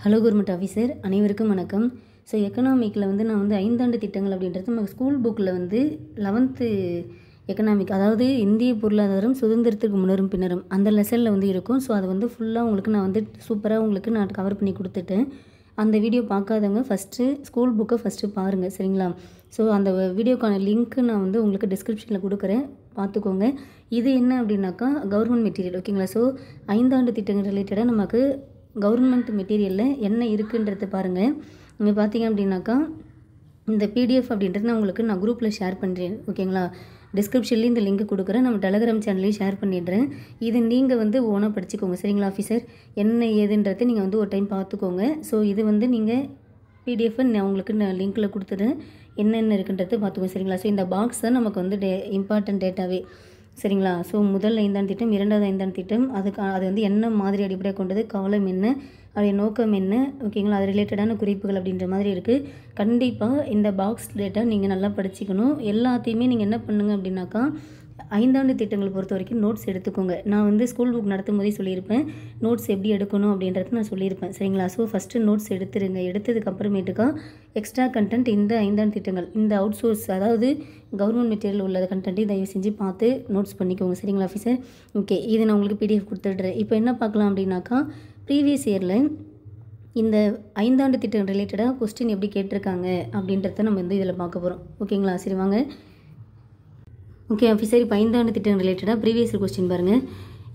Hello government officer அனைவருக்கும் வணக்கம். So எக்கனாமிக்கில் வந்து நான் வந்து 5 ஆண்டு திட்டங்கள் அப்படின்றது நம்ம ஸ்கூல் புக்கில் வந்து 11th எக்கனாமிக், அதாவது இந்திய பொருளாதாரம் சுதந்திரத்துக்கு முன்னரும் பின்னரும் அந்த லெசனில் வந்து இருக்கும். ஸோ அதை வந்து ஃபுல்லாக உங்களுக்கு நான் வந்து சூப்பராக உங்களுக்கு நான் கவர் பண்ணி கொடுத்துட்டேன். அந்த வீடியோ பார்க்காதவங்க ஃபஸ்ட்டு ஸ்கூல் புக்கை ஃபஸ்ட்டு பாருங்கள், சரிங்களா? ஸோ அந்த வீடியோக்கான லிங்க்கு நான் வந்து உங்களுக்கு டிஸ்கிரிப்ஷனில் கொடுக்குறேன், பார்த்துக்கோங்க. இது என்ன அப்படின்னாக்கா கவர்மெண்ட் மெட்டீரியல், ஓகேங்களா? ஸோ 5 ஆண்டு திட்டங்கள் ரிலேட்டடாக நமக்கு கவர்மெண்ட் மெட்டீரியலில் என்ன இருக்குன்றது பாருங்கள். இங்கே பார்த்தீங்க அப்படின்னாக்கா இந்த பிடிஎஃப் அப்படின்றது நான் உங்களுக்கு குரூப்பில் ஷேர் பண்ணுறேன், ஓகேங்களா? டிஸ்கிரிப்ஷன்லேயும் இந்த லிங்க் கொடுக்குறேன், நம்ம டெலகிராம் சேனல்லையும் ஷேர் பண்ணிடுறேன். இது நீங்கள் வந்து ஓனாக படிச்சுக்கோங்க, சரிங்களா ஆஃபீஸர்? என்ன ஏதுன்றதை நீங்கள் வந்து ஒரு டைம் பார்த்துக்கோங்க. ஸோ இது வந்து நீங்கள் பிடிஎஃப்பை நான் உங்களுக்கு லிங்க்கில் கொடுத்துட்றேன், என்னென்ன இருக்குன்றதை பார்த்துக்கோங்க, சரிங்களா? ஸோ இந்த பாக்ஸ் தான் நமக்கு வந்து இம்பார்ட்டன்ட் டேட்டாவே, சரிங்களா? ஸோ முதல் 5 ஆண்டு திட்டம், 2வது 5 ஆண்டு திட்டம், அது வந்து என்ன மாதிரி அடிப்படையாக கொண்டது, காலம் என்ன, அதோடைய நோக்கம் என்ன, ஓகேங்களா? அது ரிலேட்டடான குறிப்புகள் அப்படின்ற மாதிரி இருக்குது. கண்டிப்பாக இந்த பாக்ஸ் டேட்டா நீங்கள் நல்லா படிச்சுக்கணும். எல்லாத்தையுமே நீங்கள் என்ன பண்ணுங்கள் அப்படின்னாக்கா 5 ஆண்டு திட்டங்களை பொறுத்த வரைக்கும் நோட்ஸ் எடுத்துக்கோங்க. நான் வந்து ஸ்கூல் புக் நடத்தும் போதே சொல்லியிருப்பேன், நோட்ஸ் எப்படி எடுக்கணும் அப்படின்றது நான் சொல்லியிருப்பேன், சரிங்களா? ஸோ ஃபஸ்ட்டு நோட்ஸ் எடுத்துருங்க. எடுத்ததுக்கப்புறமேட்டுக்கா எக்ஸ்ட்ரா கண்டென்ட் இந்த 5 ஆண்டு திட்டங்கள், இந்த அவுட் சோர்ஸ், அதாவது கவர்மெண்ட் மெட்டீரியல் உள்ள கண்டென்ட்டையும் தயவு செஞ்சு பார்த்து நோட்ஸ் பண்ணிக்கோங்க, சரிங்களா ஆஃபீஸர்? ஓகே, இது நான் உங்களுக்கு பிடிஎஃப் கொடுத்துட்றேன். இப்போ என்ன பார்க்கலாம் அப்படின்னாக்கா ப்ரீவியஸ் இயரில் இந்த 5 ஆண்டு திட்டம் ரிலேட்டடாக கொஸ்டின் எப்படி கேட்டிருக்காங்க அப்படின்றத நம்ம வந்து இதில் பார்க்க போகிறோம், ஓகேங்களா? சரி வாங்க. ஓகே ஆஃபீஸர், இப்போ 5 ஆண்டு திட்டம் ரிலேட்டடாக ப்ரீவியஸ் கொஸ்டின் பாருங்கள்.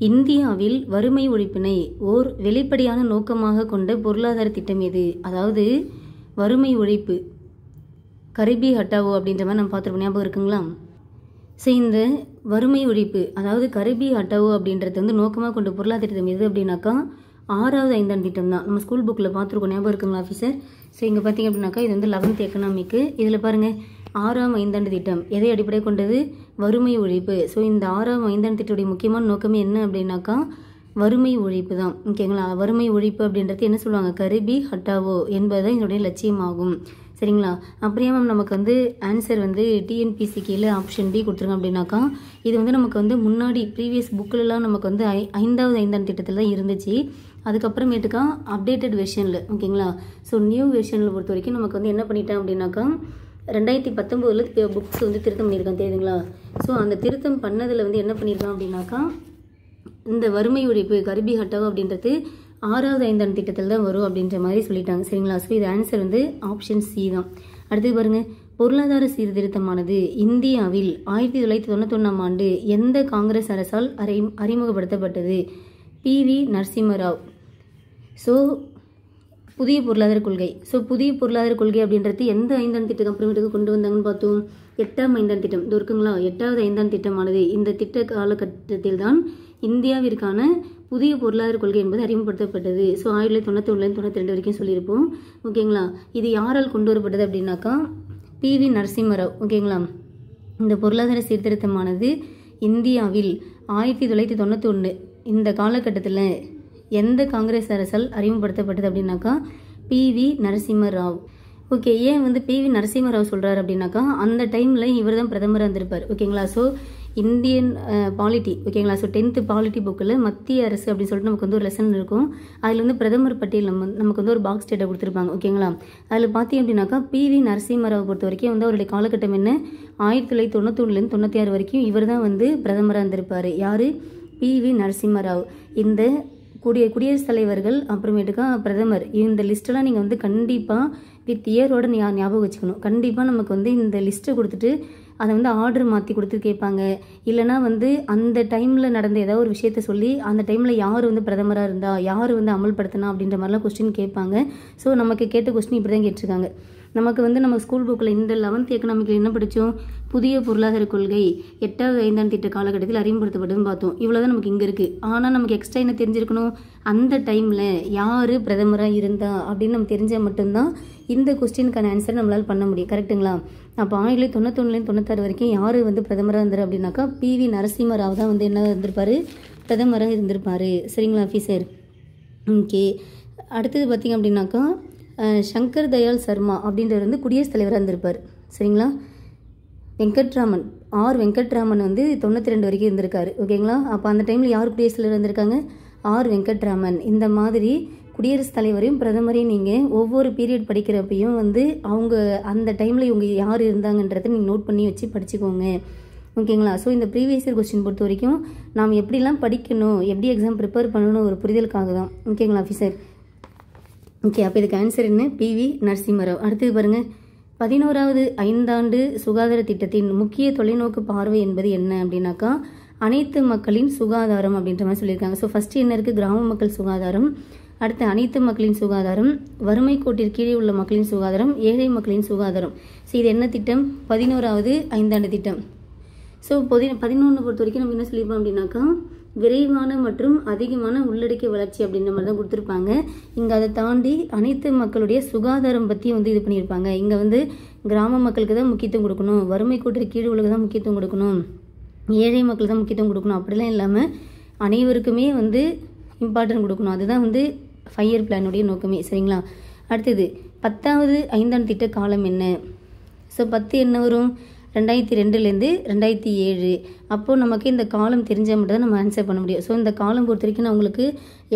இந்தியாவில் வறுமை ஒழிப்பினை ஓர் வெளிப்படையான நோக்கமாக கொண்ட பொருளாதார திட்டம் எது? அதாவது வறுமை ஒழிப்பு, கரிபி ஹட்டாவோ அப்படின்ற மாதிரி நம்ம பார்த்துருப்போம், ஞாபகம் இருக்குங்களா? ஸோ இந்த வறுமை ஒழிப்பு, அதாவது கரிபி ஹட்டாவோ அப்படின்றது வந்து நோக்கமாக கொண்ட பொருளாதார திட்டம் எது அப்படின்னாக்கா 6வது 5 ஆண்டு திட்டம் தான். நம்ம ஸ்கூல் புக்கில் பார்த்துருக்கோம், ஞாபகம் இருக்குங்களா ஆஃபீஸர்? ஸோ இங்கே பார்த்தீங்க அப்படின்னாக்கா இது வந்து 11th எக்கனாமிக்கு. இதில் பாருங்கள் 6ஆம் 5 ஆண்டு திட்டம் எதை அடிப்படை கொண்டது? வறுமை ஒழிப்பு. ஸோ இந்த 6ஆம் 5 ஆண்டு திட்டத்துடைய முக்கியமான நோக்கமே என்ன அப்படின்னாக்கா வறுமை ஒழிப்பு தான், ஓகேங்களா? வறுமை ஒழிப்பு அப்படின்றது என்ன சொல்லுவாங்க? கரிபி ஹட்டாவோ என்பதுதான் இதனுடைய லட்சியமாகும், சரிங்களா? அப்படியே நமக்கு வந்து ஆன்சர் வந்து டிஎன்பிசி கீழே ஆப்ஷன் பி கொடுத்துருங்க அப்படின்னாக்கா இது வந்து நமக்கு வந்து முன்னாடி ப்ரீவியஸ் புக்கிலலாம் நமக்கு வந்து 5வது 5 ஆண்டு திட்டத்தில் தான் இருந்துச்சு. அதுக்கப்புறமேட்டுக்கா அப்டேட்டட் வெர்ஷனில், ஓகேங்களா? ஸோ நியூ வெர்ஷனில் பொறுத்த வரைக்கும் நமக்கு வந்து என்ன பண்ணிட்டேன் அப்படின்னாக்கா 2019 புக்ஸ் வந்து திருத்தம் பண்ணியிருக்கான், தெரியுதுங்களா? ஸோ அந்த திருத்தம் பண்ணதில் வந்து என்ன பண்ணியிருக்கான் அப்படின்னாக்கா இந்த வறுமை ஒழிப்பு கரிபி ஹட்டாவோ அப்படின்றது 6வது 5 ஆண்டு திட்டத்தில் தான் வரும் அப்படின்ற மாதிரி சொல்லிட்டாங்க, சரிங்களா? ஸோ இது ஆன்சர் வந்து ஆப்ஷன் சி தான். அடுத்து பாருங்கள், பொருளாதார சீர்திருத்தமானது இந்தியாவில் 1991ஆம் ஆண்டு எந்த காங்கிரஸ் அரசால் அறிமுகப்படுத்தப்பட்டது? PV நரசிம்மராவ். ஸோ புதிய பொருளாதார கொள்கை. ஸோ புதிய பொருளாதார கொள்கை அப்படின்றது எந்த 5 ஆண்டு திட்டம் அப்புறமேட்டுக்கு கொண்டு வந்தாங்கன்னு பார்த்தோம்? 8ஆம் 5 ஆண்டு திட்டம். இது இருக்குங்களா? 8வது 5 ஆண்டு திட்டமானது இந்த திட்ட காலகட்டத்தில் தான் இந்தியாவிற்கான புதிய பொருளாதார கொள்கை என்பது அறிமுகப்படுத்தப்பட்டது. ஸோ 1991 92 வரைக்கும் சொல்லியிருப்போம், ஓகேங்களா? இது யாரால் கொண்டு வரப்பட்டது அப்படின்னாக்கா PV நரசிம்மராவ், ஓகேங்களா? இந்த பொருளாதார சீர்திருத்தமானது இந்தியாவில் 1991 இந்த காலகட்டத்தில் எந்த காங்கிரஸ் அரசால் அறிமுகப்படுத்தப்பட்டது அப்படின்னாக்கா PV நரசிம்மராவ். ஓகே, ஏன் வந்து PV நரசிம்மராவ் சொல்கிறார் அப்படின்னாக்கா அந்த டைமில் இவர் தான் பிரதமராக இருந்திருப்பார், ஓகேங்களா? ஸோ இந்தியன் பாலிட்டி, ஓகேங்களா? ஸோ 10th பாலிட்டி புக்கில் மத்திய அரசு அப்படின்னு சொல்லிட்டு நமக்கு வந்து ஒரு லெசன் இருக்கும். அதில் வந்து பிரதமர் பட்டியல் நமக்கு வந்து ஒரு பாக்ஸ் டேட்டா கொடுத்துருப்பாங்க, ஓகேங்களா? அதில் பார்த்தீங்க அப்படின்னாக்கா PV நரசிம்மராவ் பொறுத்த வரைக்கும் வந்து அவருடைய காலகட்டம் என்ன? 1991 96 வரைக்கும் இவர் தான் வந்து பிரதமராக இருந்திருப்பார். யார்? PV நரசிம்மராவ். இந்த குடியரசுத் தலைவர்கள் அப்புறமேட்டுக்கா பிரதமர், இந்த லிஸ்ட்டெல்லாம் நீங்கள் வந்து கண்டிப்பாக வித் இயரோட ஞாபகம் வச்சுக்கணும். கண்டிப்பாக நமக்கு வந்து இந்த லிஸ்ட்டை கொடுத்துட்டு அதை வந்து ஆர்டர் மாற்றி கொடுத்து கேட்பாங்க. இல்லைனா வந்து அந்த டைமில் நடந்த ஏதாவது ஒரு விஷயத்த சொல்லி அந்த டைமில் யார் வந்து பிரதமராக இருந்தா, யார் வந்து அமல்படுத்தினா அப்படின்ற மாதிரிலாம் கொஸ்டின் கேட்பாங்க. ஸோ நமக்கு கேட்ட கொஸ்டின் இப்படி தான் கேட்டிருக்காங்க. நமக்கு வந்து நம்ம ஸ்கூல் புக்கில் இந்த 11th எக்கனாமிக்கில் என்ன படித்தோம்? புதிய பொருளாதார கொள்கை 8வது 5 ஆண்டு திட்ட காலகட்டத்தில் அறிமுகப்படுத்தப்பட்டதுன்னு பார்த்தோம். இவ்வளோ தான் நமக்கு இங்கே இருக்குது. ஆனால் நமக்கு எக்ஸ்ட்ரா என்ன தெரிஞ்சிருக்கணும்? அந்த டைமில் யார் பிரதமராக இருந்தா அப்படின்னு நம்ம தெரிஞ்சால் மட்டும்தான் இந்த கொஸ்டினுக்கான ஆன்சர் நம்மளால் பண்ண முடியும், கரெக்டுங்களா? அப்போ 1991 96 வரைக்கும் யார் வந்து பிரதமராக இருந்தார் அப்படின்னாக்கா PV நரசிம்மராவ் தான் வந்து என்ன இருந்திருப்பார்? பிரதமராக இருந்திருப்பார், சரிங்களா ஆஃபீஸர்? ஓகே, அடுத்தது பார்த்திங்க அப்படின்னாக்கா சங்கர் தயாள் சர்மா அப்படின்றவர் வந்து குடியரசுத் தலைவராக இருந்திருப்பார், சரிங்களா? வெங்கட்ராமன், வெங்கட்ராமன் வந்து 92 வரைக்கும் இருந்திருக்காரு, ஓகேங்களா? அப்போ அந்த டைமில் யார் குடியரசுத் தலைவர் இருந்திருக்காங்க? வெங்கட்ராமன். இந்த மாதிரி குடியரசுத் தலைவரையும் பிரதமரையும் நீங்கள் ஒவ்வொரு பீரியட் படிக்கிறப்பையும் வந்து அவங்க அந்த டைமில் இவங்க யார் இருந்தாங்கன்றதை நீங்கள் நோட் பண்ணி வச்சு படிச்சுக்கோங்க. ஓகேங்களா? ஸோ இந்த ப்ரீவியஸ் இயர் கொஸ்டின் பொறுத்த வரைக்கும் நாம் எப்படிலாம் படிக்கணும், எப்படி எக்ஸாம் ப்ரிப்பேர் பண்ணணும் ஒரு புரிதலுக்காக தான். ஓகேங்களா ஆஃபீஸர்? ஓகே, அப்போ இதுக்கு ஆன்சர் என்ன? PV நரசிம்மராவ். அடுத்தது பாருங்கள், 11வது ஐந்தாண்டு சுகாதார திட்டத்தின் முக்கிய தொலைநோக்கு பார்வை என்பது என்ன அப்படின்னாக்கா அனைத்து மக்களின் சுகாதாரம் அப்படின்ற மாதிரி சொல்லியிருக்காங்க. ஸோ ஃபஸ்ட்டு என்ன இருக்குது? கிராம மக்கள் சுகாதாரம். அடுத்து அனைத்து மக்களின் சுகாதாரம், வறுமை கோட்டிற்கு கீழே உள்ள மக்களின் சுகாதாரம், ஏழை மக்களின் சுகாதாரம். ஸோ இது என்ன திட்டம்? 11வது ஐந்தாண்டு திட்டம். ஸோ 11 பொறுத்த வரைக்கும் நம்ம என்ன சொல்லியிருப்போம் அப்படின்னாக்கா விரைவான மற்றும் அதிகமான உள்ளடக்கிய வளர்ச்சி அப்படின்ற மாதிரி தான் கொடுத்துருப்பாங்க. இங்கே அதை தாண்டி அனைத்து மக்களுடைய சுகாதாரம் பற்றி வந்து இது பண்ணியிருப்பாங்க. இங்கே வந்து கிராம மக்களுக்கு தான் முக்கியத்துவம் கொடுக்கணும், வறுமை கோட்டிற்கு கீழே உள்ளது தான் முக்கியத்துவம் கொடுக்கணும், ஏழை மக்களுக்கு தான் முக்கியத்துவம் கொடுக்கணும், அப்படிலாம் இல்லாமல் அனைவருக்குமே வந்து இம்பார்ட்டன்ட் கொடுக்கணும். அதுதான் வந்து 5 இயர் பிளானுடைய நோக்கமே. சரிங்களா? அடுத்தது 10வது ஐந்தாண்டு திட்ட காலம் என்ன? ஸோ 10 என்ன வரும்? 2002லேருந்து 2007. அப்போது நமக்கு இந்த காலம் தெரிஞ்சால் மட்டும் தான் நம்ம ஆன்சர் பண்ண முடியும். ஸோ இந்த காலம் பொறுத்த வரைக்கும் நான் உங்களுக்கு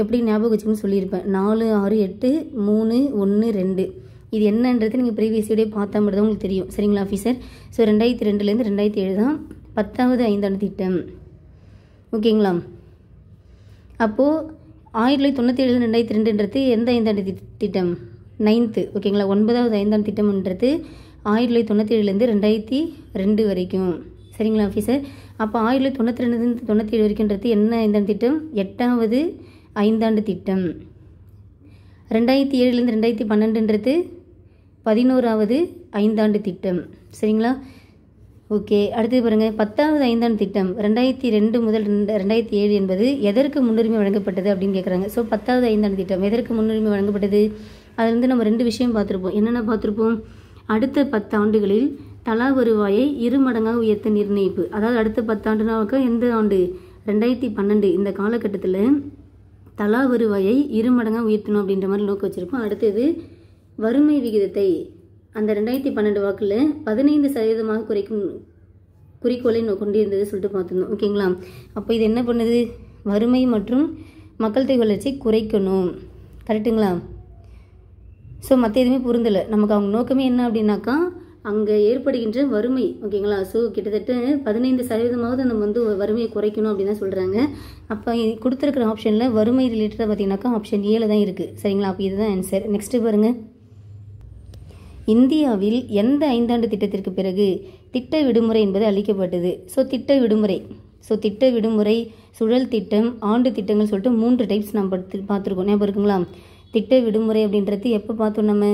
எப்படி ஞாபகம் வச்சுக்கணும்னு சொல்லியிருப்பேன். 4, 6, 8, 3, 1, 2. இது என்னன்றது நீங்கள் ப்ரீவியஸ் இயரே பார்த்தா மட்டும் தான் உங்களுக்கு தெரியும். சரிங்களா ஆஃபீஸர்? ஸோ 2002லேருந்து 2007 தான் 10வது ஐந்தாண்டு திட்டம். ஓகேங்களா? அப்போது 1997 2002ன்றது எந்த ஐந்தாண்டு திட்டம்? 9th. ஓகேங்களா? 9வது ஐந்தாண்டு திட்டம்ன்றது 1997லேருந்து 2002 வரைக்கும். சரிங்களா ஆஃபீஸர்? அப்போ 1992 97 வரைக்கும்ன்றது என்ன ஐந்தாண்டு திட்டம்? 8வது ஐந்தாண்டு திட்டம். 2007லேருந்து 2012ன்றது 11வது ஐந்தாண்டு திட்டம். சரிங்களா? ஓகே, அடுத்தது பாருங்கள், 10வது ஐந்தாண்டு திட்டம் 2002 முதல் 2007 என்பது எதற்கு முன்னுரிமை வழங்கப்பட்டது அப்படின்னு கேட்குறாங்க. ஸோ 10வது ஐந்தாண்டு திட்டம் எதற்கு முன்னுரிமை வழங்கப்பட்டது? அதில் வந்து நம்ம 2 விஷயம் பார்த்துருப்போம். என்னென்ன பார்த்துருப்போம்? அடுத்த 10 ஆண்டுகளில் தலா வருவாயை 2 மடங்காக உயர்த்த நிர்ணயிப்பு. அதாவது அடுத்த 10 ஆண்டுனாக்க எந்த ஆண்டு? 2012. இந்த காலகட்டத்தில் தலா வருவாயை 2 மடங்காக உயர்த்தணும் அப்படின்ற மாதிரி நோக்கம் வச்சுருப்போம். அடுத்தது வறுமை விகிதத்தை அந்த 2012 வாக்கில் 15% குறைக்கும் குறிக்கோளை கொண்டிருந்தது சொல்லிட்டு பார்த்துருந்தோம். ஓகேங்களா? அப்போ இது என்ன பண்ணுது? வறுமை மற்றும் மக்கள் தொகை வளர்ச்சி குறைக்கணும். கரெக்டுங்களா? ஸோ மற்ற எதுவுமே பொருந்தலை. நமக்கு அவங்க நோக்கமே என்ன அப்படின்னாக்கா அங்கே ஏற்படுகின்ற வறுமை. ஓகேங்களா? ஸோ கிட்டத்தட்ட 15% நம்ம வந்து வறுமையை குறைக்கணும் அப்படின்னு தான் சொல்கிறாங்க. அப்போ கொடுத்துருக்கிற ஆப்ஷனில் வறுமை ரிலேட்டடாக பார்த்தீங்கன்னாக்கா ஆப்ஷன் ஏல தான் இருக்குது. சரிங்களா? அப்போ இதுதான் ஆன்சர். நெக்ஸ்ட்டு பாருங்கள், இந்தியாவில் எந்த ஐந்தாண்டு திட்டத்திற்கு பிறகு திட்ட விடுமுறை என்பது அளிக்கப்பட்டது? ஸோ திட்ட விடுமுறை, சுழல் திட்டம், ஆண்டு திட்டங்கள் சொல்லிட்டு 3 டைப்ஸ் நம்ம பார்த்துருக்கோம். ஞாபகம் இருக்குங்களா? திட்ட விடுமுறை அப்படின்றது எப்போ பார்த்தோம்? நம்ம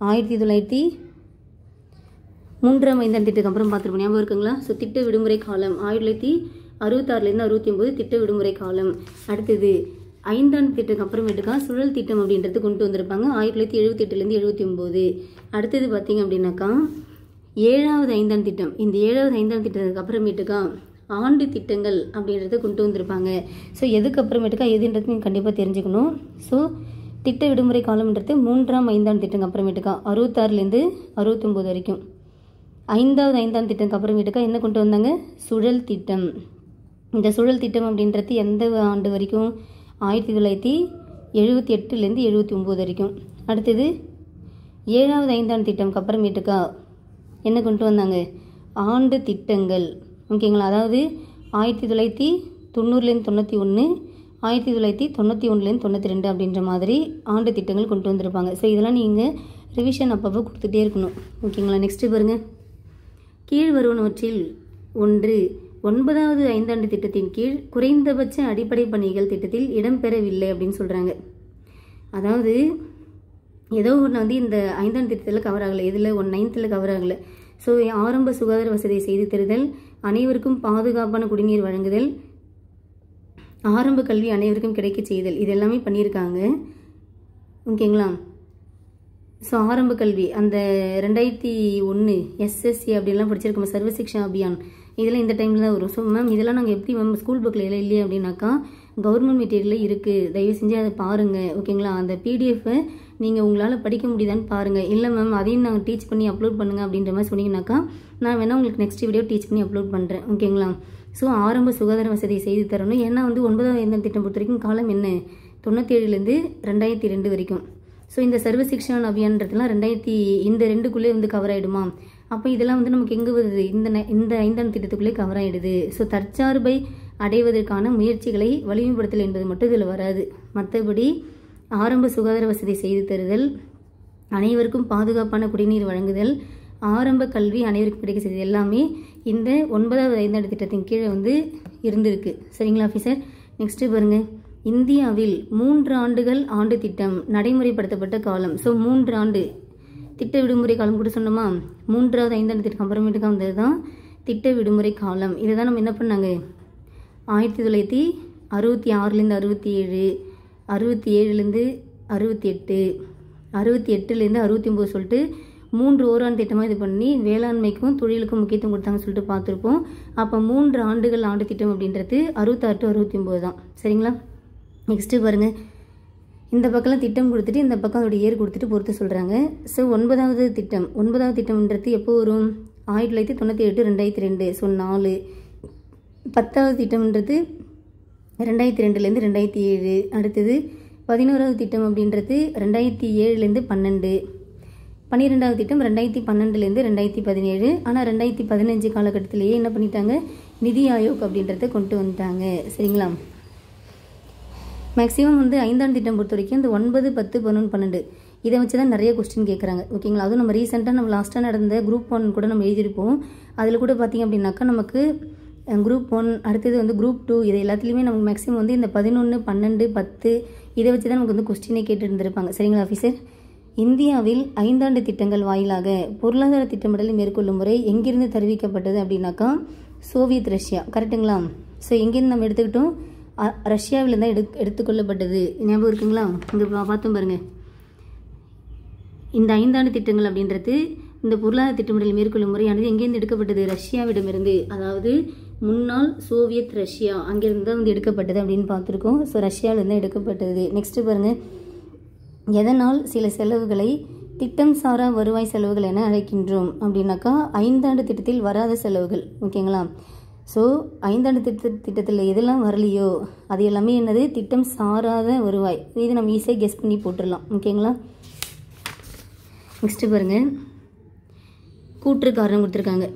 1903ஆம் ஐந்தாண்டு திட்டத்துக்கு அப்புறம் பார்த்துருப்போம். ஞாபகம் இருக்குங்களா? ஸோ திட்ட விடுமுறை காலம் 1966லேருந்து 69 திட்ட விடுமுறை காலம். அடுத்தது ஐந்தாண்டு திட்டத்துக்கு அப்புறமேட்டுக்கா சுழல் திட்டம் அப்படின்றது கொண்டு வந்திருப்பாங்க 1978லேருந்து 79. அடுத்தது பார்த்தீங்க அப்படின்னாக்கா 7வது ஐந்தாண்டு திட்டம். இந்த 7வது ஐந்தாண்டு திட்டத்துக்கு அப்புறமேட்டுக்கா ஆண்டு திட்டங்கள் அப்படின்றத கொண்டு வந்திருப்பாங்க. ஸோ எதுக்கு அப்புறமேட்டுக்கா எதுன்றது நீங்கள் கண்டிப்பாக தெரிஞ்சுக்கணும். ஸோ திட்ட விடுமுறை காலம்ன்றது 3ஆம் ஐந்தாண்டு திட்டம் அப்புறமேட்டுக்கா 66லேருந்து 69 வரைக்கும். 5வது ஐந்தாண்டு திட்டத்துக்கு அப்புறமேட்டுக்கா என்ன கொண்டு வந்தாங்க? சுழல் திட்டம். இந்த சுழல் திட்டம் அப்படின்றது எந்த ஆண்டு வரைக்கும்? 1978லேருந்து 79 வரைக்கும். அடுத்தது 7வது ஐந்தாண்டு திட்டம்க்கு அப்புறமேட்டுக்கா என்ன கொண்டு வந்தாங்க? ஆண்டு திட்டங்கள். ஓகேங்களா? அதாவது 1990லேருந்து 91, 1991லேருந்து 92 அப்படின்ற மாதிரி ஆண்டு திட்டங்கள் கொண்டு வந்திருப்பாங்க. ஸோ இதெல்லாம் நீங்கள் ரிவிஷன் அப்பப்போ கொடுத்துட்டே இருக்கணும். ஓகேங்களா? நெக்ஸ்ட்டு பாருங்கள், கீழ் வருவனவற்றில் ஒன்று 9வது ஐந்தாண்டு திட்டத்தின் கீழ் குறைந்தபட்ச அடிப்படை பணிகள் திட்டத்தில் இடம்பெறவில்லை அப்படின்னு சொல்கிறாங்க. அதாவது ஏதோ ஒன்று வந்து இந்த ஐந்தாண்டு திட்டத்தில் கவர் ஆகலை. இதில் 9th கவர் ஆகலை. ஸோ ஆரம்ப சுகாதார வசதியை செய்து தருதல், அனைவருக்கும் பாதுகாப்பான குடிநீர் வழங்குதல், ஆரம்ப கல்வி அனைவருக்கும் கிடைக்க செய்தல், இது எல்லாமே பண்ணியிருக்காங்க. ஓகேங்களா? ஸோ ஆரம்ப கல்வி அந்த 2001 SSC அப்படின்லாம் படிச்சிருக்கோம், சர்வ சிக்ஷா அபியான், இதெல்லாம் இந்த டைமில் தான் வரும். ஸோ மேம் இதெல்லாம் நாங்கள் எப்படி மேம் ஸ்கூல் புக்கில் எல்லாம் இல்லையே அப்படின்னாக்கா கவர்மெண்ட் மெட்டீரியலில் இருக்குது, தயவு செஞ்சு அதை பாருங்கள். ஓகேங்களா? அந்த பிடிஎஃப்பை நீங்கள் உங்களால் படிக்க முடியுதான்னு பாருங்கள். இல்லை மேம் அதையும் நாங்கள் டீச் பண்ணி அப்லோட் பண்ணுங்கள் அப்படின்ற மாதிரி சொன்னீங்கன்னாக்கா நான் வேணால் உங்களுக்கு நெக்ஸ்ட் வீடியோ டீச் பண்ணி அப்லோட் பண்ணுறேன். ஓகேங்களா? ஸோ ஆரம்ப சுகாதார வசதியை செய்து தரணும். ஏன்னா வந்து 9வது ஐந்தாண்டு திட்டம் பொறுத்த வரைக்கும் காலம் என்ன? 97லேருந்து 2002 வரைக்கும். ஸோ இந்த சர்வ சிக்ஷன் அபியான்றதுலாம் இந்த 2க்குள்ளே வந்து கவர் ஆகிடுமா? அப்போ இதெல்லாம் வந்து நமக்கு எங்கே வருது? இந்த 5ஆம் திட்டத்துக்குள்ளே கவர் ஆகிடுது. ஸோ தற்சார்பை அடைவதற்கான முயற்சிகளை வலிமைப்படுத்தல் என்பது மட்டும் இதில் வராது. மற்றபடி ஆரம்ப சுகாதார வசதி செய்து தருதல், அனைவருக்கும் பாதுகாப்பான குடிநீர் வழங்குதல், ஆரம்ப கல்வி அனைவருக்கும் கிடைக்க செய்தது எல்லாமே இந்த 9வது 5ஆண்டு திட்டத்தின் கீழே வந்து இருந்திருக்கு. சரிங்களா ஆஃபீஸர்? நெக்ஸ்ட்டு பாருங்கள், இந்தியாவில் 3 ஆண்டுகள் ஆண்டு திட்டம் நடைமுறைப்படுத்தப்பட்ட காலம். ஸோ 3 ஆண்டு திட்ட விடுமுறை காலம் கூட சொன்னோமா? 3வது 5ஆண்டு திட்டம் அப்புறமேட்டுக்கு வந்தது தான் திட்ட விடுமுறை காலம். இதை தான் நம்ம என்ன பண்ணாங்க, 1966லேருந்து 67, 67லேருந்து 68, 68லேருந்து 69 சொல்லிட்டு 3 ஓராண்டு திட்டமாக இது பண்ணி வேளாண்மைக்கும் தொழிலுக்கும் முக்கியத்துவம் கொடுத்தாங்கன்னு சொல்லிட்டு பார்த்துருப்போம். அப்போ 3 ஆண்டுகள் ஆண்டு திட்டம் அப்படின்றது 66 to 69 தான். சரிங்களா? நெக்ஸ்ட்டு பாருங்கள், இந்த பக்கம்லாம் திட்டம் கொடுத்துட்டு இந்த பக்கம் அதோட இயர் கொடுத்துட்டு பொறுத்து சொல்கிறாங்க. ஸோ 9வது திட்டம்ன்றது எப்போ வரும்? 1997 to 2002. ஸோ 4. 10வது திட்டம்ன்றது 2002லேருந்து 2007. அடுத்தது 11வது திட்டம் அப்படின்றது 2007லேருந்து 12. 12வது திட்டம் 2012லேருந்து 2017. ஆனால் 2015 காலகட்டத்திலேயே என்ன பண்ணிட்டாங்க, நிதி ஆயோக் அப்படின்றத கொண்டு வந்துட்டாங்க. சரிங்களா? மேக்ஸிமம் வந்து 5ஆம் திட்டம் பொறுத்த வரைக்கும் இந்த 9, 10, 11, 12 இதை வச்சு தான் நிறைய கொஸ்டின் கேட்குறாங்க. ஓகேங்களா? அதுவும் நம்ம ரீசெண்டாக நம்ம லாஸ்ட்டாக நடந்த குரூப் 1 கூட நம்ம எழுதியிருப்போம். அதில் கூட பார்த்திங்க அப்படின்னாக்கா நமக்கு குரூப் 1 அடுத்தது வந்து குரூப் 2 இது எல்லாத்துலேயுமே நமக்கு மேக்ஸிமம் வந்து இந்த 11, 12, 10 இதை வச்சு தான் நமக்கு வந்து கொஸ்டினே கேட்டு இருந்திருப்பாங்க. சரிங்களா ஆஃபீஸர்? இந்தியாவில் 5ஆண்டு திட்டங்கள் வாயிலாக பொருளாதார திட்டமிடலை மேற்கொள்ளும் முறை எங்கிருந்து தெரிவிக்கப்பட்டது அப்படின்னாக்கா சோவியத் ரஷ்யா. கரெக்டுங்களா? ஸோ எங்கேருந்து நம்ம எடுத்துக்கிட்டோம், ரஷ்யாவில் தான் எடுத்துக்கொள்ளப்பட்டது. ஞாபகம் இருக்குங்களா? இங்கே பார்த்தோம் பாருங்கள், இந்த 5ஆண்டு திட்டங்கள் அப்படின்றது இந்த பொருளாதார திட்டமிடல் மேற்கொள்ளும் முறையானது எங்கேருந்து எடுக்கப்பட்டது? ரஷ்யாவிடமிருந்து, அதாவது முன்னாள் சோவியத் ரஷ்யா அங்கேருந்து தான் வந்து எடுக்கப்பட்டது அப்படின்னு பார்த்துருக்கோம். ஸோ ரஷ்யாவிலேருந்து தான் எடுக்கப்பட்டது. நெக்ஸ்ட்டு பாருங்கள், எதனால் சில செலவுகளை திட்டம் சாரா வருவாய் செலவுகள் என அழைக்கின்றோம் அப்படின்னாக்கா 5ஆண்டு திட்டத்தில் வராத செலவுகள். ஓகேங்களா? ஸோ 5ஆண்டு திட்டத்தில் எதெல்லாம் வரலையோ அது எல்லாமே என்னது, திட்டம் சாராத வருவாய். இது நம்ம ஈஸியாக கெஸ் பண்ணி போட்டுடலாம். ஓகேங்களா? நெக்ஸ்ட்டு பாருங்கள், கூற்று காரணம் கொடுத்துருக்காங்க.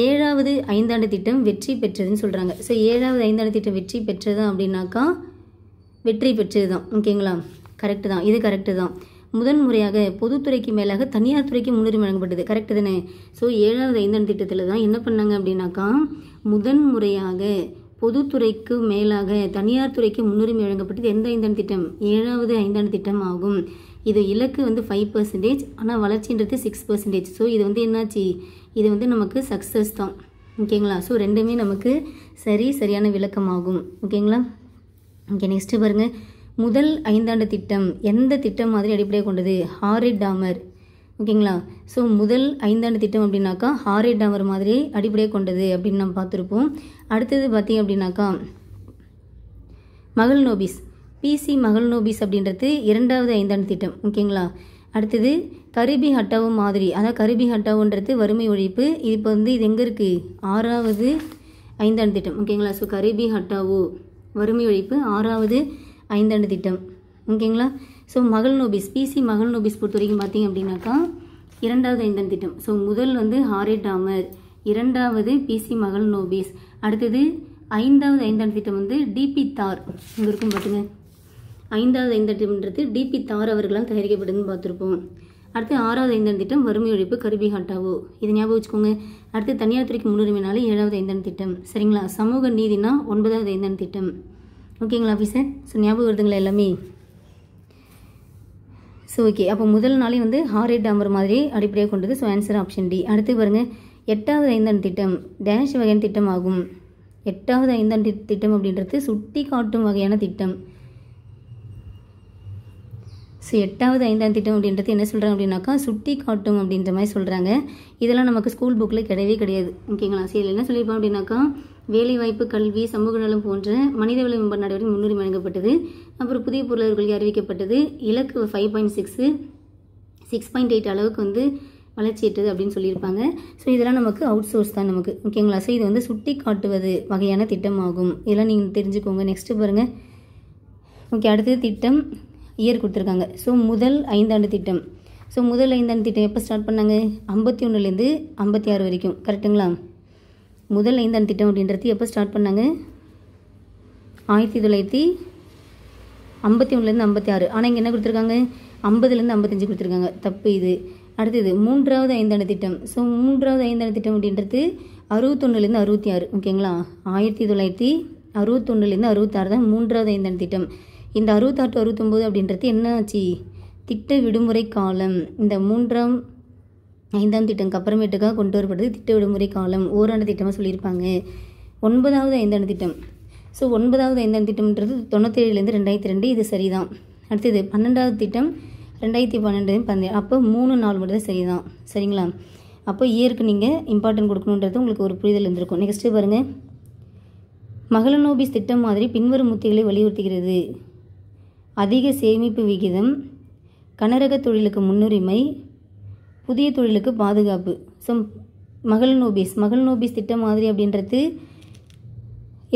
7வது 5ஆண்டு திட்டம் வெற்றி பெற்றதுன்னு சொல்கிறாங்க. ஸோ 7வது 5ஆண்டு திட்டம் வெற்றி பெற்றது அப்படின்னாக்கா வெற்றி பெற்றது தான். ஓகேங்களா? கரெக்டு தான், இது கரெக்டு தான். முதன் முறையாக பொதுத்துறைக்கு மேலாக தனியார் துறைக்கு முன்னுரிமை வழங்கப்பட்டது. கரெக்டு தானே? ஸோ 7வது 5ஆண்டு திட்டத்தில் தான் என்ன பண்ணாங்க அப்படின்னாக்கா முதன் முறையாக பொதுத்துறைக்கு மேலாக தனியார் துறைக்கு முன்னுரிமை வழங்கப்பட்டது. எந்த 5ஆண்டு திட்டம்? 7வது 5ஆண்டு திட்டம் ஆகும். இது இலக்கு வந்து 5%, ஆனால் வளர்ச்சின்றது 6%. ஸோ இது வந்து என்னாச்சு, இது வந்து நமக்கு சக்ஸஸ் தான். ஓகேங்களா? ஸோ ரெண்டுமே நமக்கு சரியான விளக்கமாகும். ஓகேங்களா? ஓகே, நெக்ஸ்ட்டு பாருங்கள், முதல் 5ஆண்டு திட்டம் எந்த திட்டம் மாதிரி அடிப்படையாக கொண்டது? Horrid Dahmer. ஓகேங்களா? ஸோ முதல் 5ஆண்டு திட்டம் அப்படின்னாக்கா ஹாரிட் டாமர் மாதிரி அடிப்படையாக கொண்டது அப்படின்னு நம்ம பார்த்துருப்போம். அடுத்தது பார்த்தீங்க அப்படின்னாக்கா மகள் நோபிஸ், பிசி மகள் நோபிஸ் அப்படின்றது 2வது 5ஆண்டு திட்டம். ஓகேங்களா? அடுத்தது கரிபி ஹட்டாவோ மாதிரி, அதாவது கரிபி ஹட்டாவோன்றது வறுமை ஒழிப்பு. இது இப்போ வந்து இது எங்கே இருக்குது? 6வது 5ஆண்டு திட்டம். ஓகேங்களா? ஸோ கரிபி ஹட்டாவோ வறுமை ஒழிப்பு 6வது 5ஆண்டு திட்டம். ஓகேங்களா? ஸோ மகள் நோபிஸ், பிசி மகள் நோபிஸ் பொறுத்த வரைக்கும் பார்த்தீங்க அப்படின்னாக்கா 2வது 5ஆண்டு திட்டம். ஸோ முதல் வந்து ஹாரிட் டாமர், 2வது பிசி மகள் நோபிஸ். அடுத்தது 5வது 5ஆண்டு திட்டம் வந்து டிபி தார். இங்கே இருக்கும் பார்த்துங்க, 5வது 5ஆண்டு திட்டம்ன்றது டிபி தார் அவர்களால் தயாரிக்கப்படுதுன்னு பார்த்துருப்போம். அடுத்து 6வது 5ஆண்டு திட்டம் வறுமை ஒழிப்பு கரிபி ஹட்டாவோ, இது ஞாபகம் வச்சுக்கோங்க. அடுத்து தனியார் துறைக்கு முன்னுரிமைனால 7வது 5ஆண்டு திட்டம். சரிங்களா? சமூக நீதினா 9வது 5ஆண்டு திட்டம். ஓகேங்களா ஆஃபீஸர்? ஸோ ஞாபகம் வருதுங்களா எல்லாமே? ஸோ ஓகே, அப்போ முதல் நாளே வந்து ஹாரிட் டாமர் மாதிரி அடிப்படையாக கொண்டது. So answer option D. அடுத்து பாருங்கள், 8வது 5ஆண்டு திட்டம் டேஷ் வகையான திட்டம் ஆகும். 8வது 5ஆண்டு திட்டம் அப்படின்றது சுட்டி காட்டும் வகையான திட்டம். ஸோ 8வது 5ஆண்டு திட்டம் அப்படின்றது என்ன சொல்கிறாங்க அப்படின்னாக்கா சுட்டி காட்டும் அப்படின்ற மாதிரி சொல்கிறாங்க. இதெல்லாம் நமக்கு ஸ்கூல் புக்கில் கிடையவே கிடையாது. ஓகேங்களா? சரி, என்ன சொல்லியிருப்போம் அப்படின்னாக்கா வேலைவாய்ப்பு, கல்வி, சமூக நலம் போன்ற மனிதவள மேம்பாட்டு நடவடிக்கை முன்னுரிமை வழங்கப்பட்டது. அப்புறம் புதிய பொருளாதார கொள்கை அறிவிக்கப்பட்டது. இலக்கு 5.6, 6.8 அளவுக்கு வந்து வளர்ச்சியற்றது அப்படின்னு சொல்லியிருப்பாங்க. ஸோ இதெல்லாம் நமக்கு அவுட் சோர்ஸ் தான் நமக்கு. ஓகேங்களா? ஸோ இது வந்து சுட்டி காட்டுவது வகையான திட்டமாகும். இதெல்லாம் நீங்கள் தெரிஞ்சுக்கோங்க. நெக்ஸ்ட்டு பாருங்கள், ஓகே, அடுத்தது திட்டம் இயர் கொடுத்துருக்காங்க. ஸோ முதல் 5 ஆண்டு திட்டம். ஸோ முதல் 5 ஆண்டு திட்டம் எப்போ ஸ்டார்ட் பண்ணாங்க? 51லேருந்து 56 வரைக்கும். கரெக்டுங்களா? முதல் 5 ஆண்டு திட்டம் அப்படின்றது எப்போ ஸ்டார்ட் பண்ணாங்க? 1951லேருந்து 56. ஆனால் இங்கே என்ன கொடுத்துருக்காங்க? 50லேருந்து 55 கொடுத்துருக்காங்க. தப்பு இது. அடுத்தது 3வது 5 ஆண்டு திட்டம். ஸோ 3வது 5 ஆண்டு திட்டம் அப்படின்றது 61லேருந்து 66. ஓகேங்களா? 1961லேருந்து 66 தான் 3வது 5 ஆண்டு திட்டம். இந்த 66 to 69 அப்படின்றது என்ன ஆச்சு? திட்ட விடுமுறை காலம். இந்த 3ஆம் 5ஆம் திட்டம்க்கு அப்புறமேட்டுக்காக கொண்டு வரப்படுது திட்ட விடுமுறை காலம். ஓராண்டு திட்டமாக சொல்லியிருப்பாங்க. 9வது 5 ஆண்டு திட்டம். ஸோ 9வது 5 ஆண்டு திட்டம்ன்றது 97லேருந்து 2002. இது சரிதான். அடுத்தது 12வது திட்டம் 2012. அப்போ 3, 4 மட்டும் தான் சரிதான். சரிங்களா? அப்போ இயருக்கு நீங்கள் இம்பார்ட்டன்ட் கொடுக்கணுன்றது உங்களுக்கு ஒரு புரிதல் இருந்திருக்கும். நெக்ஸ்ட்டு பாருங்கள். மகளநோபிஸ் திட்டம் மாதிரி பின்வரும் உத்திகளை வலியுறுத்துகிறது. அதிக சேமிப்பு விகிதம், கனரக தொழிலுக்கு முன்னுரிமை, புதிய தொழிலுக்கு பாதுகாப்பு. ஸோ மகளநோபிஸ் திட்டம் மாதிரி அப்படின்றது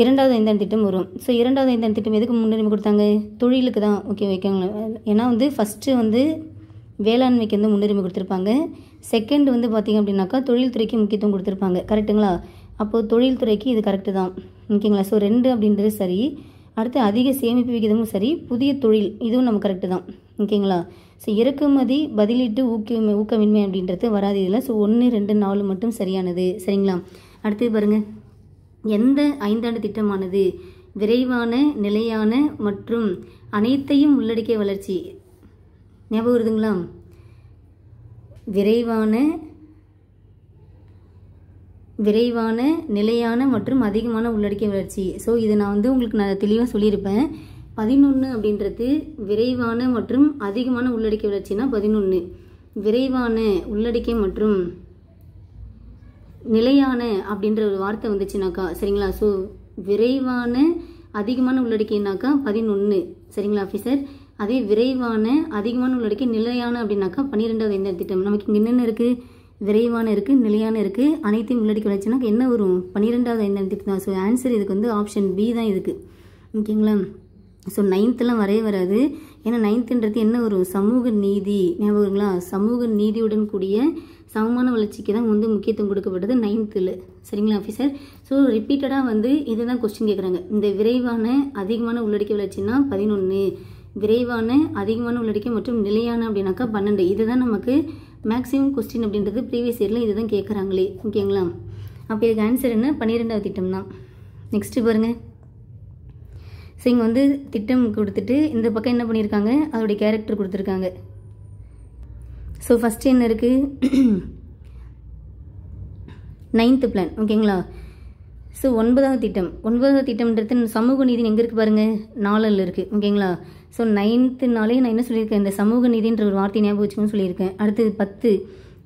2வது 5ஆம் திட்டம் வரும். ஸோ 2வது 5ஆம் திட்டம் எதுக்கு முன்னுரிமை கொடுத்தாங்க? தொழிலுக்கு தான். ஓகேங்களா? ஏன்னா ஃபஸ்ட்டு வேளாண்மைக்கு முன்னுரிமை கொடுத்துருப்பாங்க. செகண்ட் பார்த்திங்க அப்படின்னாக்கா தொழில்துறைக்கு முக்கியத்துவம் கொடுத்துருப்பாங்க. கரெக்டுங்களா? அப்போது தொழில்துறைக்கு இது கரெக்டு தான். ஓகேங்களா? ஸோ 2 அப்படின்றது சரி. அடுத்து அதிக சேமிப்பு விகிதமும் சரி, புதிய தொழில் இதுவும் நம்ம கரெக்டு தான். ஓகேங்களா? ஸோ இறக்குமதி பதிலீட்டு ஊக்கமின்மை அப்படின்றது வராது இதில். ஸோ 1, 2, 4 மட்டும் சரியானது. சரிங்களா? அடுத்து பாருங்கள். எந்த 5 ஆண்டு திட்டமானது விரைவான, நிலையான மற்றும் அனைத்தையும் உள்ளடக்கிய வளர்ச்சி? ஞாபகம் வருதுங்களா? விரைவான, நிலையான மற்றும் அதிகமான உள்ளடக்கிய வளர்ச்சி. ஸோ இது நான் உங்களுக்கு தெளிவாக சொல்லியிருப்பேன். 11 அப்படின்றது விரைவான மற்றும் அதிகமான உள்ளடக்கிய வளர்ச்சினா 11. விரைவான, உள்ளடக்கிய மற்றும் நிலையான அப்படின்ற ஒரு வார்த்தை வந்துச்சுனாக்கா, சரிங்களா? ஸோ விரைவான, அதிகமான உள்ளடக்கியனாக்கா 11. சரிங்களா ஆஃபீஸர்? அதே விரைவான, அதிகமான உள்ளடக்கிய, நிலையான அப்படின்னாக்கா 12வது 5ஆம் திட்டம். நமக்கு இங்கே என்னென்ன இருக்குது? விரைவான இருக்குது, நிலையான இருக்குது, அனைத்தையும் உள்ளடக்கி வளர்ச்சினாக்கா என்ன வரும்? 12வது 5ஆம் திட்டம் தான். ஸோ ஆன்சர் இதுக்கு ஆப்ஷன் பி தான் இதுக்கு. ஓகேங்களா? ஸோ 9th வரவே வராது. ஏன்னா 9th என்ன வரும்? சமூக நீதி. ஞாபகம் வருங்களா? சமூக நீதியுடன் கூடிய சமமான வளர்ச்சிக்கு தான் முக்கியத்துவம் கொடுக்கப்பட்டது 9th. சரிங்களா ஆஃபீஸர்? ஸோ ரிப்பீட்டடாக இதுதான் கொஸ்டின் கேட்குறாங்க. இந்த விரைவான, அதிகமான உள்ளடக்கிய வளர்ச்சின்னா 11, விரைவான, அதிகமான உள்ளடக்கிய மற்றும் நிலையான அப்படின்னாக்கா 12. இதுதான் நமக்கு மேக்ஸிமம் கொஸ்டின் அப்படின்றது ப்ரீவியஸ் இயரில் இதுதான் கேட்குறாங்களே. ஓகேங்களா? அப்போ இதுக்கு ஆன்சர் என்ன? 12வது திட்டம் தான். நெக்ஸ்ட்டு பாருங்கள். ஸோ இங்கே திட்டம் கொடுத்துட்டு இந்த பக்கம் என்ன பண்ணியிருக்காங்க? அதோடைய கேரக்டர் கொடுத்துருக்காங்க. ஸோ ஃபஸ்ட்டு என்ன இருக்குது? 9th plan. ஓகேங்களா? ஸோ 9வது திட்டம். 9வது திட்டம்ன்றது சமூக நீதி எங்கே இருக்குது பாருங்கள்? 4ல் இருக்குது. ஓகேங்களா? ஸோ 9th நாளே நான் என்ன சொல்லியிருக்கேன்? இந்த சமூக நீதின்ற ஒரு வார்த்தை ஞாபகம் வச்சுக்கணும்னு சொல்லியிருக்கேன். அடுத்தது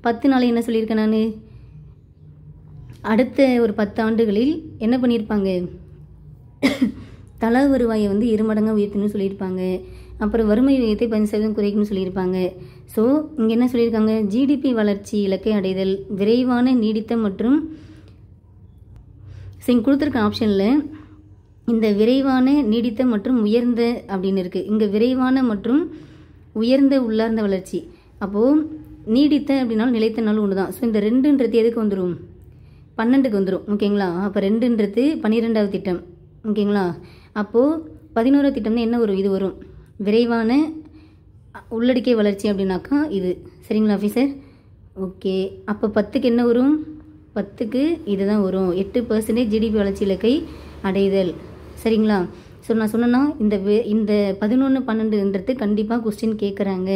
10 நாளே என்ன சொல்லியிருக்கேன் நான்? அடுத்த ஒரு 10 ஆண்டுகளில் என்ன பண்ணியிருப்பாங்க? தலா வருவாயை 2 மடங்காக உயர்த்தணும்னு சொல்லியிருப்பாங்க. அப்புறம் வறுமை விகிதத்தை 10% குறைக்கணும்னு சொல்லியிருப்பாங்க. ஸோ இங்கே என்ன சொல்லியிருக்காங்க? ஜிடிபி வளர்ச்சி இலக்கை அடைதல், விரைவான, நீடித்த மற்றும் ஸோ இங்கே கொடுத்துருக்க ஆப்ஷனில் இந்த விரைவான, நீடித்த மற்றும் உயர்ந்த அப்படின்னு இருக்குது. இங்கே விரைவான மற்றும் உயர்ந்த, உள்ளார்ந்த வளர்ச்சி. அப்போது நீடித்த அப்படின்னாலும் நிலைத்தனாலும் ஒன்று தான். ஸோ இந்த 2ன்றது எதுக்கு வந்துடும்? 12க்கு வந்துடும். ஓகேங்களா? அப்போ 2ன்றது 12வது திட்டம். ஓகேங்களா? அப்போது 11வது திட்டம் தான் என்ன வரும்? இது வரும். விரைவான, உள்ளடக்கிய வளர்ச்சி அப்படின்னாக்கா இது. சரிங்களா ஆஃபீஸர்? ஓகே. அப்போ 10க்கு என்ன வரும்? 10க்கு இதுதான் வரும். 8% ஜிடிபி வளர்ச்சி இலக்கை அடைதல். சரிங்களா? ஸோ நான் சொன்னேன்னா இந்த 11, 12ன்றது கண்டிப்பாக கொஸ்டின் கேட்குறாங்க.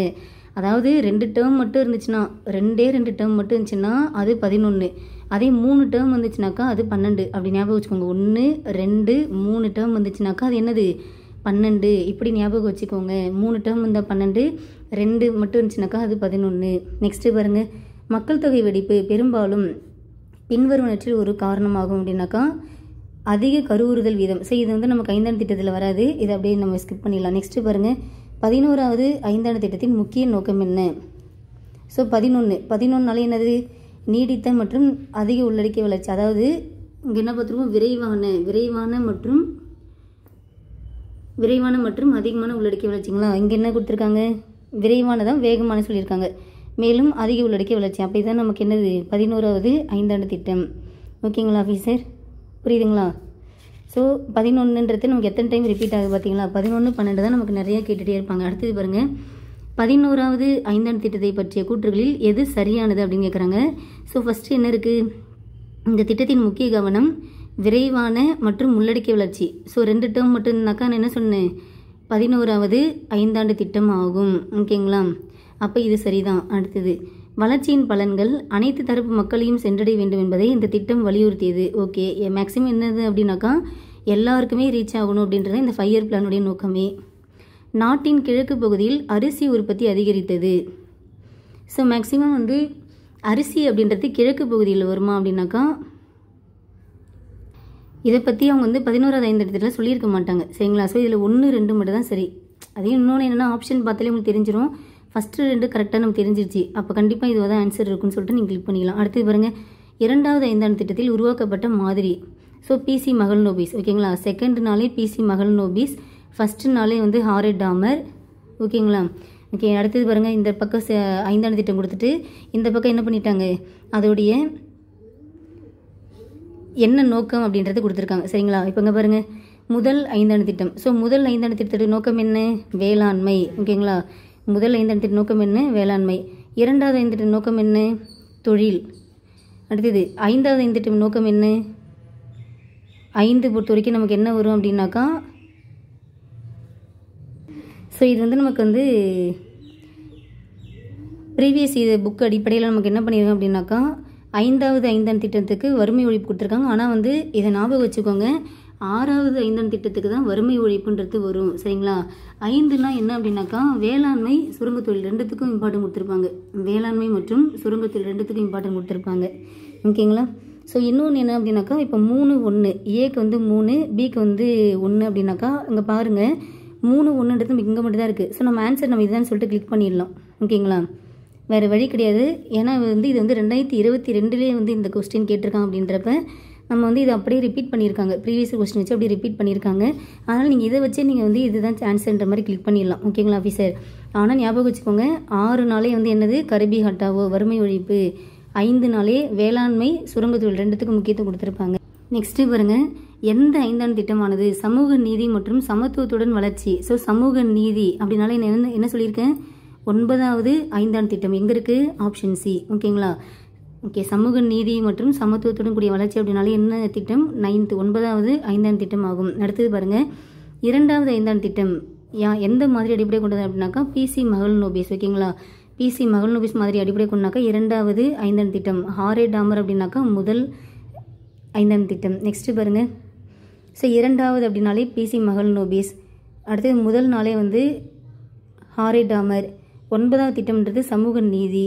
அதாவது 2 டேர்ம் மட்டும் இருந்துச்சுன்னா, 2 டேர்ம் மட்டும் இருந்துச்சுன்னா அது 11. அதே 3 டேர்ம் வந்துச்சுனாக்கா அது 12. அப்படி ஞாபகம் வச்சுக்கோங்க. 1, 2, 3 டேர்ம் வந்துச்சுனாக்கா அது என்னது? 12. இப்படி ஞாபகம் வச்சுக்கோங்க. 3 டேர்ம் இருந்தால் 12, 2 மட்டும் இருந்துச்சுனாக்கா அது 11. நெக்ஸ்ட்டு பாருங்கள். மக்கள் தொகை வெடிப்பு பெரும்பாலும் பின்வருவனற்றில் ஒரு காரணமாகும் அப்படின்னாக்கா அதிக கருவுறுதல் வீதம். சரி, இது நமக்கு 5ஆம் திட்டத்தில் வராது. இதை அப்படியே நம்ம ஸ்கிப் பண்ணிடலாம். நெக்ஸ்ட்டு பாருங்கள். 11வது 5ஆண்டு திட்டத்தின் முக்கிய நோக்கம் என்ன? ஸோ 11 என்னது? நீடித்த மற்றும் அதிக உள்ளடக்கிய வளர்ச்சி. அதாவது இங்கே என்ன பார்த்துருவோம்? விரைவான மற்றும் விரைவான மற்றும் அதிகமான உள்ளடக்கிய வளர்ச்சிங்களா? இங்கே என்ன கொடுத்துருக்காங்க? விரைவானதான் வேகமான சொல்லியிருக்காங்க. மேலும் அதிக உள்ளடக்கிய வளர்ச்சி. அப்படி தான் நமக்கு என்னது 11வது ஐந்தாண்டு திட்டம். ஓகேங்களா ஆஃபீஸர்? புரியுதுங்களா? ஸோ 11ன்றது நமக்கு எத்தனை டைம் ரிப்பீட் ஆகுது பார்த்தீங்களா? 11, 12 தான் நமக்கு நிறைய கேட்டுகிட்டே இருப்பாங்க. அடுத்தது பாருங்கள், 11வது ஐந்தாண்டு திட்டத்தை பற்றிய கூற்றுகளில் எது சரியானது அப்படின்னு கேட்குறாங்க. ஸோ ஃபஸ்ட்டு என்ன இருக்குது? இந்த திட்டத்தின் முக்கிய கவனம் விரைவான மற்றும் உள்ளடக்கிய வளர்ச்சி. ஸோ 2 டேர்ம் மட்டும்னாக்கா நான் என்ன சொன்னேன்? 11வது ஐந்தாண்டு திட்டம் ஆகும். ஓகேங்களா? அப்போ இது சரிதான். அடுத்தது, வளர்ச்சியின் பலன்கள் அனைத்து தரப்பு மக்களையும் சென்றடைய வேண்டும் என்பதை இந்த திட்டம் வலியுறுத்தியது. ஓகே, மேக்ஸிமம் என்னது அப்படின்னாக்கா எல்லாருக்குமே ரீச் ஆகணும் அப்படின்றத இந்த 5 இயர் பிளானுடைய நோக்கமே. நாட்டின் கிழக்கு பகுதியில் அரிசி உற்பத்தி அதிகரித்தது. ஸோ மேக்ஸிமம் வந்து அரிசி அப்படின்றது கிழக்கு பகுதியில் வருமா அப்படின்னாக்கா இதை பற்றி அவங்க வந்து 11வது ஐந்தாண்டு திட்டத்தில் சொல்லியிருக்க மாட்டாங்க. சரிங்களா? ஸோ இதில் 1, 2 மட்டும் தான் சரி. அதையும் இன்னொன்று என்னென்னா ஆப்ஷன் பார்த்தாலே உங்களுக்கு தெரிஞ்சிடும். ஃபஸ்ட்டு 2 கரெக்டாக நமக்கு தெரிஞ்சிருச்சு. அப்போ கண்டிப்பாக இது தான் ஆன்சர் இருக்குன்னு சொல்லிட்டு நீங்கள் கிளிக் பண்ணிக்கலாம். அடுத்து பாருங்கள், 2வது ஐந்தாண்டு திட்டத்தில் உருவாக்கப்பட்ட மாதிரி. So PC Mahalanobis. ஓகேங்களா? செகண்ட் நாளே பிசி மகள்நோபிஸ், ஃபஸ்ட்டு நாளே வந்து ஹாரெட் டாமர். ஓகேங்களா? ஓகே, அடுத்தது பாருங்கள், இந்த பக்கம் ஐந்தாண்டு திட்டம் கொடுத்துட்டு இந்த பக்கம் என்ன பண்ணிட்டாங்க, அதோடைய என்ன நோக்கம் அப்படின்றத கொடுத்துருக்காங்க. சரிங்களா? இப்போ இங்கே பாருங்கள், முதல் ஐந்தாண்டு திட்டம். ஸோ முதல் ஐந்தாண்டு திட்டத்தோட நோக்கம் என்ன? வேளாண்மை. ஓகேங்களா? முதல் ஐந்தாண்டு திட்ட நோக்கம் என்ன? வேளாண்மை. 2வது ஐந்தாண்டு திட்ட நோக்கம் என்ன? தொழில். அடுத்தது 5வது ஐந்தாண்டு திட்ட நோக்கம் என்ன? 5 பொறுத்த வரைக்கும் நமக்கு என்ன வரும் அப்படின்னாக்கா, ஸோ இது வந்து நமக்கு வந்து ப்ரீவியஸ் இது புக் அடிப்படையில் நமக்கு என்ன பண்ணியிருக்கோம் அப்படின்னாக்கா 5வது ஐந்தாண்டு திட்டத்துக்கு வறுமை ஒழிப்பு கொடுத்துருக்காங்க. ஆனால் வந்து இதை ஞாபகம் வச்சுக்கோங்க, 6வது ஐந்தாண்டு திட்டத்துக்கு தான் வறுமை ஒழிப்புன்றது வரும். சரிங்களா? 5னா என்ன அப்படின்னாக்கா வேளாண்மை சுரங்க தொழில் 2த்துக்கும் இம்பார்ட்டன்ட் கொடுத்துருப்பாங்க. வேளாண்மை மற்றும் சுரங்க தொழில் 2த்துக்கும் இம்பார்ட்டன்ட் கொடுத்துருப்பாங்க. ஓகேங்களா? ஸோ இன்னொன்று என்ன அப்படின்னாக்கா, இப்போ 3, 1 ஏக்கு வந்து 3, பிக்கு வந்து 1 அப்படின்னாக்கா இங்கே பாருங்கள் 3, 1ன்றது இங்கே மட்டும் தான் இருக்குது. ஸோ நம்ம ஆன்சர் நம்ம இதுதான் சொல்லிட்டு கிளிக் பண்ணிடலாம். ஓகேங்களா? வேறு வழி கிடையாது. ஏன்னா வந்து இது வந்து 2022 வந்து இந்த கொஸ்டின் கேட்டிருக்காங்க அப்படின்றப்ப நம்ம வந்து இதை அப்படியே ரிப்பீட் பண்ணியிருக்காங்க. ப்ரீவியஸ் கொஸ்டின் வச்சு அப்படியே ரிப்பீட் பண்ணியிருக்காங்க. அதனால் நீங்கள் இதை வச்சே நீங்கள் வந்து இதுதான் ஆன்சர்ன்ற மாதிரி கிளிக் பண்ணிடலாம். ஓகேங்களா ஆஃபீஸர்? ஆனால் ஞாபகம் வச்சுக்கோங்க, 6 நாளே வந்து என்னது கரிபி ஹட்டாவோ வறுமை ஒழிப்பு, 5 நாளே வேளாண்மை சுரங்க தொழில் 2த்துக்கும் முக்கியத்துவம் கொடுத்துருப்பாங்க. நெக்ஸ்ட்டு பாருங்கள், எந்த ஐந்தாண்டு திட்டமானது சமூக நீதி மற்றும் சமத்துவத்துடன் வளர்ச்சி. ஸோ சமூக நீதி அப்படின்னால என்ன சொல்லியிருக்கேன்? 9வது ஐந்தாண்டு திட்டம் எங்கே இருக்குது? Option C. ஓகேங்களா? ஓகே, சமூக நீதி மற்றும் சமத்துவத்துடன் கூடிய வளர்ச்சி அப்படின்னாலே என்ன திட்டம்? 9வது ஐந்தாண்டு திட்டம் ஆகும். அடுத்தது பாருங்கள், 2வது ஐந்தாண்டு திட்டம் எந்த மாதிரி அடிப்படை கொண்டது அப்படின்னாக்கா பிசி மகள்நோபிஸ். ஓகேங்களா? பிசி மகள்நோபிஸ் மாதிரி அடிப்படை கொண்டாக்கா 2வது ஐந்தாண்டு திட்டம். ஹாரெட் டாமர் அப்படின்னாக்கா முதல் ஐந்தாண்டு திட்டம். நெக்ஸ்ட்டு பாருங்கள், ஸோ 2வது அப்படின்னாலே பிசி மகள்நோபிஸ். அடுத்தது முதல் நாளே வந்து ஹாரெட் டாமர். 9வது திட்டம்ன்றது சமூக நீதி.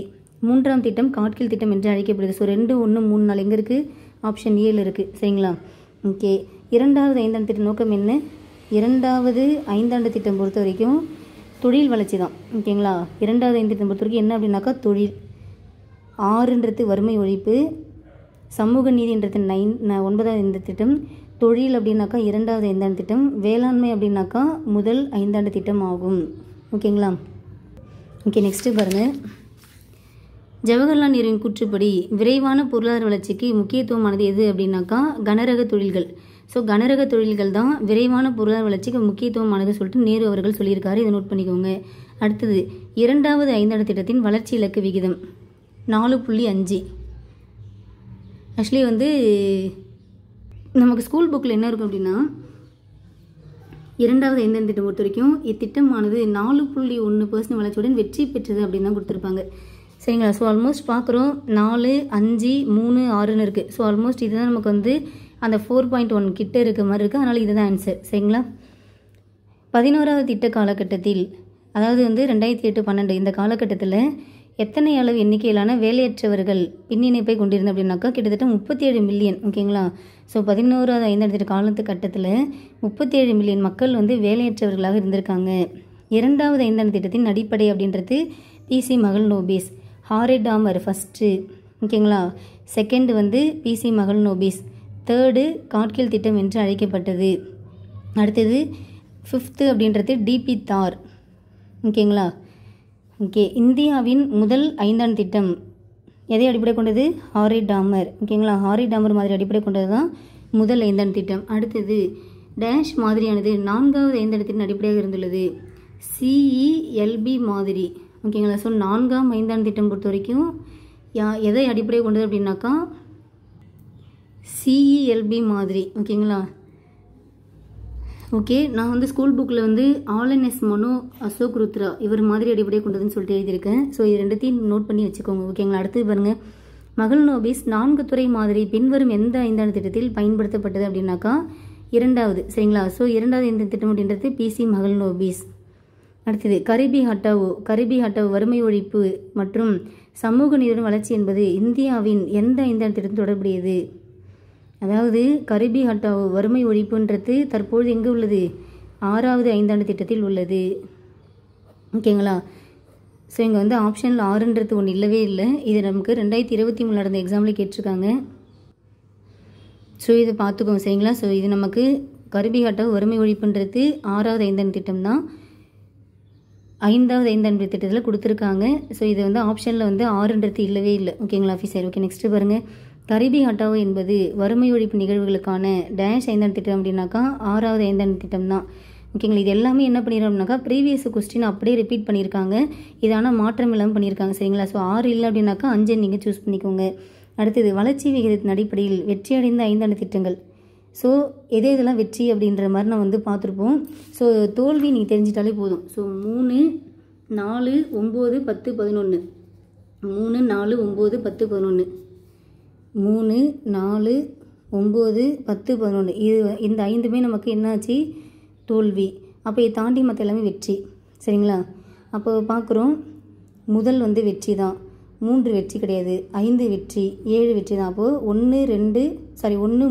3ஆம் திட்டம் காட்கில் திட்டம் என்று அழைக்கப்படுது. ஸோ 2, 1, 3 நாள் எங்கே இருக்குது? ஆப்ஷன் ஏல இருக்குது. சரிங்களா? ஓகே, 2வது ஐந்தாண்டு திட்டம் நோக்கம் என்ன? 2வது ஐந்தாண்டு திட்டம் பொறுத்த வரைக்கும் தொழில் வளர்ச்சி தான். ஓகேங்களா? 2வது ஐந்தாண்டு திட்டம் பொறுத்த வரைக்கும் என்ன அப்படின்னாக்கா தொழில். 6ன்றது வறுமை ஒழிப்பு, சமூக நீதின்றது 9வது ஐந்தாண்டு திட்டம், தொழில் அப்படின்னாக்கா 2வது ஐந்தாண்டு திட்டம், வேளாண்மை அப்படின்னாக்கா முதல் ஐந்தாண்டு திட்டம் ஆகும். ஓகேங்களா? ஓகே, நெக்ஸ்ட்டு பாருங்கள், ஜவஹர்லால் நேருவின் கூற்றுப்படி விரைவான பொருளாதார வளர்ச்சிக்கு முக்கியத்துவமானது எது அப்படின்னாக்கா கனரக தொழில்கள். ஸோ கனரக தொழில்கள் தான் விரைவான பொருளாதார வளர்ச்சிக்கு முக்கியத்துவமானது சொல்லிட்டு நேரு அவர்கள் சொல்லியிருக்காரு. இதை நோட் பண்ணிக்கோங்க. அடுத்தது 2வது ஐந்தாண்டு திட்டத்தின் வளர்ச்சி இலக்கு விகிதம் 4.5. ஆக்சுவலி வந்து நமக்கு ஸ்கூல் புக்கில் என்ன இருக்கும் அப்படின்னா 2வது ஐந்தாண்டு திட்டம் பொறுத்த வரைக்கும் இத்திட்டமானது 4.1% வளர்ச்சியுடன் வெற்றி பெற்றது அப்படின்னு தான் கொடுத்துருப்பாங்க. சரிங்களா? ஸோ ஆல்மோஸ்ட் பார்க்குறோம் 4, 5, 3, 6ன்னு இருக்குது. ஸோ ஆல்மோஸ்ட் இதுதான் நமக்கு வந்து அந்த 4.1 கிட்ட இருக்க மாதிரி இருக்குது. அதனால் இதுதான் ஆன்சர். சரிங்களா? 11வது திட்ட காலகட்டத்தில், அதாவது வந்து 2008, 12 இந்த காலகட்டத்தில் எத்தனை அளவு எண்ணிக்கையிலான வேலையற்றவர்கள் பின்னிணைப்பை கொண்டிருந்த அப்படின்னாக்கா கிட்டத்தட்ட 37 மில்லியன். ஓகேங்களா? ஸோ 11வது ஐந்தாண்டு திட்ட காலகட்டத்தில் 37 மில்லியன் மக்கள் வந்து வேலையற்றவர்களாக இருந்திருக்காங்க. 2வது ஐந்தாண்டு திட்டத்தின் அடிப்படை அப்படின்றது PC Mahalanobis. Harrod Domar first. ஓகேங்களா? செகண்ட் வந்து பிசி மகள்நோபிஸ். தேர்டு காட்கில் திட்டம் என்று அழைக்கப்பட்டது. அடுத்தது ஃபிஃப்த்து அப்படின்றது டிபி தார். ஓகேங்களா? ஓகே, இந்தியாவின் முதல் ஐந்தாண்டு திட்டம் எதை அடிப்படை கொண்டது? Harry Dahmer. ஓகேங்களா? ஹாரி டாமர் மாதிரி அடிப்படை கொண்டது தான் முதல் ஐந்தாண்டு திட்டம். அடுத்தது டேஷ் மாதிரியானது 4வது ஐந்தாண்டு திட்டம் அடிப்படையாக இருந்துள்ளது. சிஇஎல்பி மாதிரி. ஓகேங்களா? ஸோ 4ஆம் ஐந்தாண்டு திட்டம் பொறுத்த வரைக்கும் எதை அடிப்படையாக கொண்டது அப்படின்னாக்கா சிஇஎல்பி மாதிரி. ஓகேங்களா? ஓகே, நான் வந்து ஸ்கூல் புக்கில் வந்து ஆல்என்எஸ் மனோ அசோக் ருத்ரா இவர் மாதிரி அடிப்படையாக கொண்டதுன்னு சொல்லிட்டு எழுதியிருக்கேன். ஸோ இது ரெண்டுத்தையும் நோட் பண்ணி வச்சுக்கோங்க. ஓகேங்களா? அடுத்து பாருங்கள், மகள்நோபிஸ் 4 துறை மாதிரி பின்வரும் எந்த ஐந்தாண்டு திட்டத்தில் பயன்படுத்தப்பட்டது அப்படின்னாக்கா 2வது. சரிங்களா? ஸோ 2வது இந்த திட்டம் அப்படின்றது பிசி மகள்நோபிஸ். அடுத்தது கரிபி ஹட்டாவோ வறுமை ஒழிப்பு மற்றும் சமூக நீதியுடன் வளர்ச்சி என்பது இந்தியாவின் எந்த ஐந்தாண்டு திட்டம் தொடர்புடையது? அதாவது கரிபி ஹட்டாவோ வறுமை ஒழிப்புன்றது தற்போது எங்கே உள்ளது? 6வது ஐந்தாண்டு திட்டத்தில் உள்ளது. ஓகேங்களா? ஸோ இங்கே வந்து ஆப்ஷனில் 6ன்றது ஒன்று இல்லவே இல்லை. இது நமக்கு 2023 நடந்த எக்ஸாமில் கேட்டிருக்காங்க. ஸோ இதை பார்த்துக்கோங்க. சரிங்களா? ஸோ இது நமக்கு கரிபி ஹட்டாவோ வறுமை ஒழிப்புன்றது 6வது ஐந்தாண்டு திட்டம் தான். 5வது ஐந்தாண்டு திட்டத்தில் கொடுத்துருக்காங்க. ஸோ இது வந்து ஆப்ஷனில் வந்து 6ன்றது இல்லவே இல்லை. ஓகேங்களா ஆஃபீஸர்? ஓகே, நெக்ஸ்ட்டு பாருங்கள், கரிபி ஹட்டாவோ என்பது வறுமை ஒழிப்பு நிகழ்வுகளுக்கான டேஷ் ஐந்தாண்டு திட்டம் அப்படின்னாக்கா 6வது ஐந்தாண்டு திட்டம் தான். ஓகேங்களா? இது எல்லாமே என்ன பண்ணிடுறோம்னாக்கா ப்ரீவியஸ் கொஸ்டின் அப்படியே ரிப்பீட் பண்ணியிருக்காங்க. இது ஆனால் மாற்றம் இல்லாமல் பண்ணியிருக்காங்க. சரிங்களா? ஸோ 6 இல்லை அப்படின்னாக்கா 5 நீங்கள் சூஸ் பண்ணிக்கோங்க. அடுத்தது வளர்ச்சி விகிதத்தின் அடிப்படையில் வெற்றி அடைந்த ஐந்தாண்டு திட்டங்கள். ஸோ இதெல்லாம் வெற்றி அப்படின்ற மாதிரி நான் வந்து பார்த்துருப்போம். ஸோ தோல்வி நீங்கள் தெரிஞ்சிட்டாலே போதும். ஸோ 3, 4, 9, 10, 11. 3, 4, 9, 10, 11. 3, 4, 9, 10, 11. இந்த 5மே நமக்கு என்னாச்சு? தோல்வி. அப்போ இதை தாண்டி மற்ற எல்லாமே வெற்றி. சரிங்களா? அப்போ பார்க்குறோம், முதல் வந்து வெற்றி தான், 3 வெற்றி கிடையாது, 5 வெற்றி, 7 வெற்றி தான். அப்போது 1,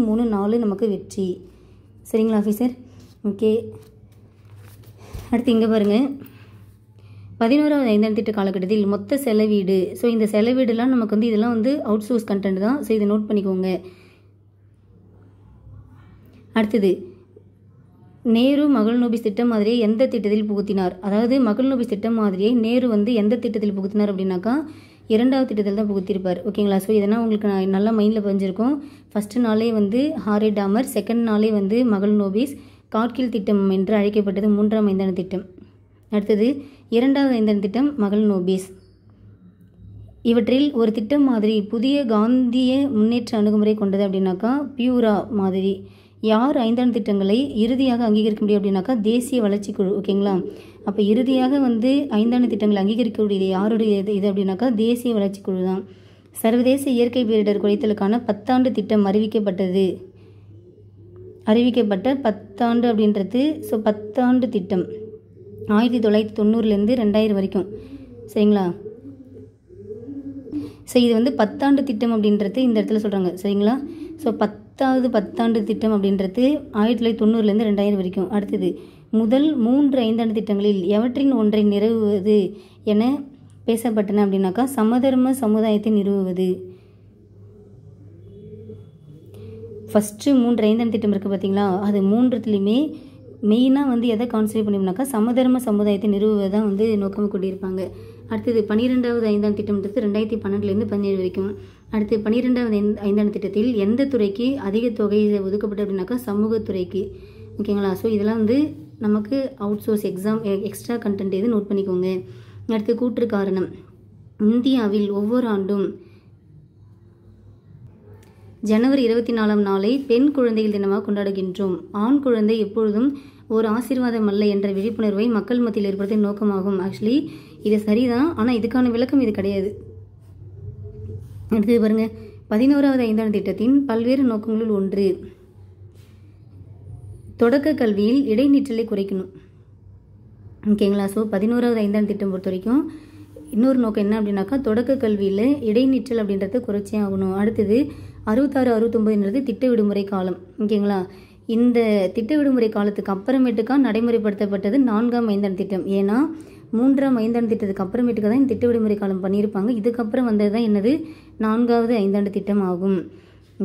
3, 4 நமக்கு வெற்றி. சரிங்களா ஆஃபீஸர்? ஓகே, அடுத்து இங்கே பாருங்கள், 11வது ஐந்தாண்டு திட்ட காலகட்டத்தில் மொத்த செலவீடு. ஸோ இந்த செலவீடுலாம் நமக்கு வந்து இதெல்லாம் வந்து அவுட் சோர்ஸ் கண்டென்ட் தான். ஸோ இதை நோட் பண்ணிக்கோங்க. அடுத்தது நேரு மகள்நோபிஸ் திட்டம் மாதிரியை எந்த திட்டத்தில் புகுத்தினார்? அதாவது மகள்நோபிஸ் திட்டம் மாதிரியை நேரு வந்து எந்த திட்டத்தில் புகுத்தினார் அப்படின்னாக்கா 2வது திட்டத்தில் தான் புகுத்திருப்பார். ஓகேங்களா? ஸோ இதெல்லாம் உங்களுக்கு நான் நல்லா மைண்டில் பதிஞ்சிருக்கும். ஃபஸ்ட்டு நாளே வந்து ஹாரி டாமர், செகண்ட் நாளே வந்து மகள்நோபிஸ், காட்கில் திட்டம் என்று அழைக்கப்பட்டது 3ஆம் ஐந்தாண்டு திட்டம். அடுத்தது 2வது ஐந்தாண்டு திட்டம் மகள்நோபிஸ். இவற்றில் ஒரு திட்டம் மாதிரி புதிய காந்திய முன்னேற்ற அணுகுமுறை கொண்டது அப்படின்னாக்கா பியூரா மாதிரி. யார் ஐந்தாண்டு திட்டங்களை இறுதியாக அங்கீகரிக்க முடியும் அப்படின்னாக்கா தேசிய வளர்ச்சி குழு. ஓகேங்களா? அப்போ இறுதியாக வந்து ஐந்தாண்டு திட்டங்களை அங்கீகரிக்கக்கூடியது யாருடைய இது அப்படின்னாக்கா தேசிய வளர்ச்சி குழு தான். சர்வதேச இயற்கை பேரிடர் குறைத்தலுக்கான 10ஆண்டு திட்டம் அறிவிக்கப்பட்ட 10 அப்படின்றது. ஸோ 10 திட்டம் 1990லேருந்து 2000 வரைக்கும். சரிங்களா? ஸோ இது வந்து 10 திட்டம் அப்படின்றது இந்த இடத்துல சொல்கிறாங்க. சரிங்களா? ஸோ 10வது திட்டம் அப்படின்றது 1990லேருந்து 2000 வரைக்கும். அடுத்தது முதல் 3 ஐந்தாண்டு திட்டங்களில் எவற்றின் ஒன்றை நிறுவுவது என பேசப்பட்டன அப்படின்னாக்கா சமதர்ம சமுதாயத்தை நிறுவுவது. ஃபஸ்ட்டு 3 ஐந்தாண்டு திட்டம் இருக்குது பார்த்தீங்களா? அது 3த்துலேயுமே மெயினாக வந்து எதை கான்சன்ட்ரேட் பண்ணியிருந்தாக்கா சமதர்ம சமுதாயத்தை நிறுவுவதை தான் வந்து நோக்கம் கொண்டிருப்பாங்க. அடுத்தது 12வது ஐந்தாண்டு திட்டம்ன்றது 2012லேருந்து 17 வரைக்கும். அடுத்து 12வது ஐந்தாண்டு திட்டத்தில் எந்த துறைக்கு அதிக தொகை ஒதுக்கப்பட்டது அப்படின்னாக்கா சமூகத்துறைக்கு. ஓகேங்களா? ஸோ இதெல்லாம் வந்து நமக்கு அவுட் சோர்ஸ் எக்ஸ்ட்ரா கண்டென்ட் எது நோட் பண்ணிக்கோங்க. அடுத்து கூற்று காரணம். இந்தியாவில் ஒவ்வொரு ஆண்டும் ஜனவரி 24ஆம் நாளை பெண் குழந்தைகள் தினமாக கொண்டாடுகின்றோம். ஆண் குழந்தை எப்பொழுதும் ஒரு ஆசீர்வாதம் அல்ல என்ற விழிப்புணர்வை மக்கள் மத்தியில் ஏற்படுத்த நோக்கமாகும். ஆக்சுவலி இது சரிதான், ஆனால் இதுக்கான விளக்கம் இது கிடையாது. அடுத்தது பாருங்க, 11வது ஐந்தாண்டு திட்டத்தின் பல்வேறு நோக்கங்களுள் ஒன்று தொடக்க கல்வியில் இடைநிற்றலை குறைக்கணும். ஓகேங்களா? ஸோ 11வது ஐந்தாண்டு திட்டம் பொறுத்த வரைக்கும் இன்னொரு நோக்கம் என்ன அப்படின்னாக்கா தொடக்க கல்வியில் இடைநிற்றல் அப்படின்றத குறைச்சே ஆகணும். அடுத்தது 66, 69ன்றது திட்ட விடுமுறை காலம். ஓகேங்களா? இந்த திட்ட விடுமுறை காலத்துக்கு அப்புறமேட்டுக்கா நடைமுறைப்படுத்தப்பட்டது 4ஆம் ஐந்தாண்டு திட்டம். ஏன்னா 3ஆம் ஐந்தாண்டு திட்டத்துக்கு அப்புறமேட்டுக்கு தான் இந்த திட்ட விடுமுறை காலம் பண்ணியிருப்பாங்க. இதுக்கப்புறம் வந்தது தான் என்னது 4வது ஐந்தாண்டு திட்டம் ஆகும்.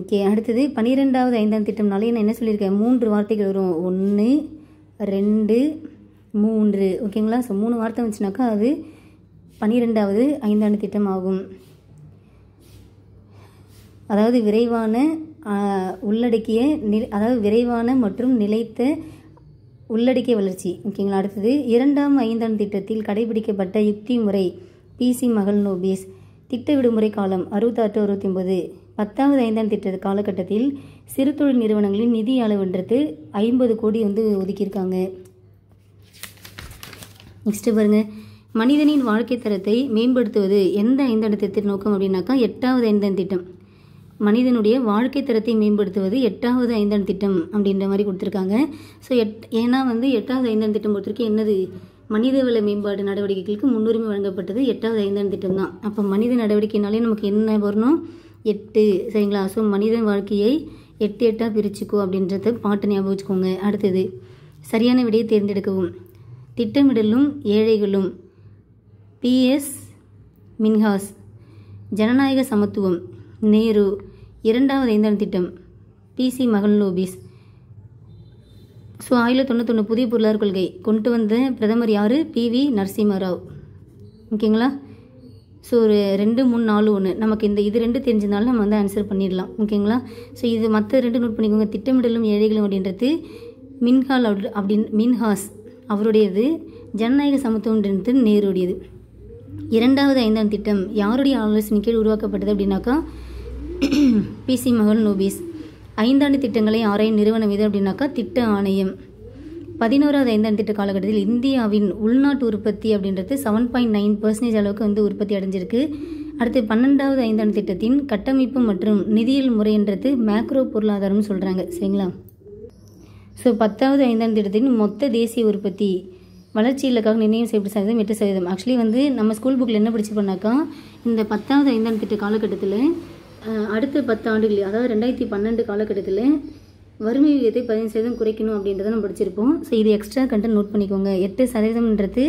ஓகே, அடுத்தது 12வது ஐந்தாண்டு திட்டம்னாலே நான் என்ன சொல்லியிருக்கேன், 3 வார்த்தைகள் வரும். 1, 2 3 ஓகேங்களா. ஸோ 3 வார்த்தை வந்துச்சுனாக்கா அது 12வது ஐந்தாண்டு திட்டம் ஆகும். அதாவது விரைவான உள்ளடக்கிய அதாவது விரைவான மற்றும் நிலைத்த உள்ளடக்கிய வளர்ச்சி. ஓகேங்களா. அடுத்தது 2ஆம் ஐந்தாண்டு திட்டத்தில் கடைபிடிக்கப்பட்ட யுக்தி முறை பிசி மகள்நோபிஸ். திட்ட விடுமுறை காலம் 66-69. 10வது ஐந்தாண்டு திட்ட காலகட்டத்தில் சிறு தொழில் நிறுவனங்களின் நிதி அளவுன்றது 50 கோடி ஒதுக்கியிருக்காங்க. நெக்ஸ்ட் பாருங்க, மனிதனின் வாழ்க்கை தரத்தை மேம்படுத்துவது எந்த ஐந்தாண்டு திட்டத்தின் நோக்கம் அப்படின்னாக்கா 8வது ஐந்தாண்டு திட்டம். மனிதனுடைய வாழ்க்கை தரத்தை மேம்படுத்துவது 8வது ஐந்தாண்டு திட்டம் அப்படின்ற மாதிரி கொடுத்துருக்காங்க. ஸோ ஏன்னா 8வது ஐந்தாண்டு திட்டம் பொறுத்திருக்கு என்னது, மனிதவள மேம்பாடு நடவடிக்கைகளுக்கு முன்னுரிமை வழங்கப்பட்டது 8வது ஐந்தாண்டு திட்டம் தான். அப்போ மனித நடவடிக்கைனாலே நமக்கு என்ன வரணும், 8. சரிங்களா. ஸோ மனித வாழ்க்கையை 8 பிரிச்சுக்கோ அப்படின்றத பாட்டு ஞாபகம் வச்சுக்கோங்க. அடுத்தது சரியான விடையை தேர்ந்தெடுக்கவும். திட்டமிடலும் ஏழைகளும் PS மின்ஹாஸ். ஜனநாயக சமத்துவம் நேரு. 2வது ஐந்தாண்டு திட்டம் PC மகள்நோபிஸ். ஸோ 1991 புதிய பொருளாதார கொள்கை கொண்டு வந்த பிரதமர் யார், PV நரசிம்மராவ். ஓகேங்களா. ஸோ ஒரு 2 3 4 1 நமக்கு இது 2 தெரிஞ்சதுனால நம்ம ஆன்சர் பண்ணிடலாம். ஓகேங்களா. ஸோ இது மற்ற 2 நோட் பண்ணிக்கோங்க. திட்டமிடலும் ஏழைகளும் அப்படின்றது மின்ஹாஸ் அவருடையது. ஜனநாயக சமத்துவம்ன்றது நேருடையது. 2வது ஐந்தாண்டு திட்டம் யாருடைய ஆலோசனை கீழ் உருவாக்கப்பட்டது அப்படின்னாக்கா PC மகள்நோபிஸ். ஐந்தாண்டு திட்டங்களை ஆராயும் நிறுவனம் எது அப்படின்னாக்கா திட்ட ஆணையம். 11வது ஐந்தாண்டு திட்ட காலகட்டத்தில் இந்தியாவின் உள்நாட்டு உற்பத்தி அப்படின்றது 7.9% அளவுக்கு உற்பத்தி அடைஞ்சிருக்கு. அடுத்து 12வது ஐந்தாண்டு திட்டத்தின் கட்டமைப்பு மற்றும் நிதியியல் முறைன்றது மேக்ரோ பொருளாதாரம்னு சொல்கிறாங்க. சரிங்களா. ஸோ 10வது ஐந்தாண்டு திட்டத்தின் மொத்த தேசிய உற்பத்தி வளர்ச்சி இலக்காக நிர்ணயம் செய்யப்பட்ட 8%. ஆக்சுவலி நம்ம ஸ்கூல் புக்கில் என்ன படிச்சுப்போனாக்கா இந்த 10வது ஐந்தாண்டு திட்ட காலகட்டத்தில் அடுத்த 10 ஆண்டுகள் அதாவது 2012 காலகட்டத்தில் வறுமை விகிதத்தை 15% குறைக்கணும் அப்படின்றத நம்ம படிச்சிருப்போம். ஸோ இது எக்ஸ்ட்ரா கண்டென்ட் நோட் பண்ணிக்கோங்க. 8%ன்றது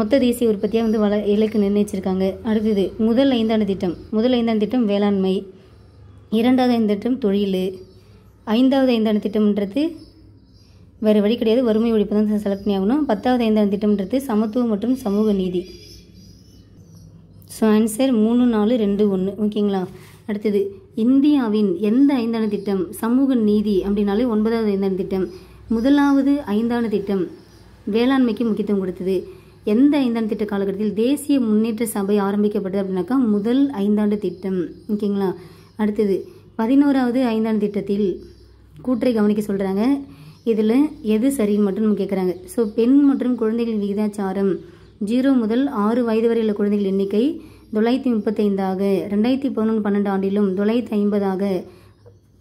மொத்த தேசிய உற்பத்தியாக இலக்கு நிர்ணயிச்சிருக்காங்க. அடுத்தது முதல் ஐந்தாண்டு திட்டம் வேளாண்மை. 2வது ஐந்தாண்டு திட்டம் தொழில். 5வது ஐந்தாண்டு திட்டம்ன்றது வேறு வழி கிடையாது, வறுமை ஒழிப்பு தான் செலக்ட் ஆகணும். 10வது ஐந்தாண்டு திட்டம்ன்றது சமத்துவம் மற்றும் சமூக நீதி. So answer 3 4 2 1. ஓகேங்களா. அடுத்தது இந்தியாவின் எந்த ஐந்தாண்டு திட்டம் சமூக நீதி அப்படின்னாலே 9வது ஐந்தாண்டு திட்டம். முதலாவது ஐந்தாண்டு திட்டம் வேளாண்மைக்கு முக்கியத்துவம் கொடுத்தது. எந்த ஐந்தாண்டு திட்ட காலகட்டத்தில் தேசிய முன்னேற்ற சபை ஆரம்பிக்கப்பட்டது அப்படின்னாக்கா முதல் ஐந்தாண்டு திட்டம். ஓகேங்களா. அடுத்தது 11வது ஐந்தாண்டு திட்டத்தில் கூற்றை கவனிக்க சொல்கிறாங்க. இதில் எது சரின்னு மட்டும் நம்ம கேட்குறாங்க. ஸோ பெண் மற்றும் குழந்தைகள் விகிதாச்சாரம் 0 முதல் 6 வயது வரை உள்ள குழந்தைகள் எண்ணிக்கை 935 2011-12 ஆண்டிலும் 950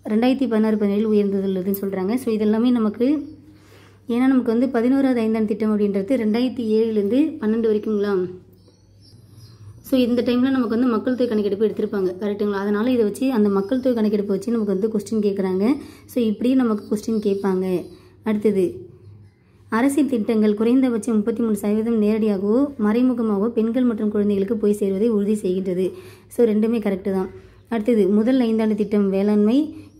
2016-17 உயர்ந்துள்ளதுன்னு சொல்கிறாங்க. ஸோ இதெல்லாமே நமக்கு ஏன்னா நமக்கு 11வது ஐந்தாண்டு திட்டம் அப்படின்றது 2007லேருந்து 12 வரைக்குங்களா. ஸோ இந்த டைமில் நமக்கு மக்கள் தொகை கணக்கெடுப்பு எடுத்திருப்பாங்க கரெக்டுங்களா. அதனால் இதை வச்சு அந்த மக்கள் தொகை கணக்கெடுப்பு வச்சு நமக்கு கொஸ்டின் கேட்குறாங்க. ஸோ இப்படியே நமக்கு கொஸ்டின் கேட்பாங்க. அடுத்தது அரசின் திட்டங்கள் குறைந்தபட்சம் 33% நேரடியாகவோ மறைமுகமாகவோ பெண்கள் மற்றும் குழந்தைகளுக்கு போய் சேருவதை உறுதி செய்கின்றது. ஸோ ரெண்டுமே கரெக்டு தான். அடுத்தது முதல் ஐந்தாண்டு திட்டம் வேளாண்மை,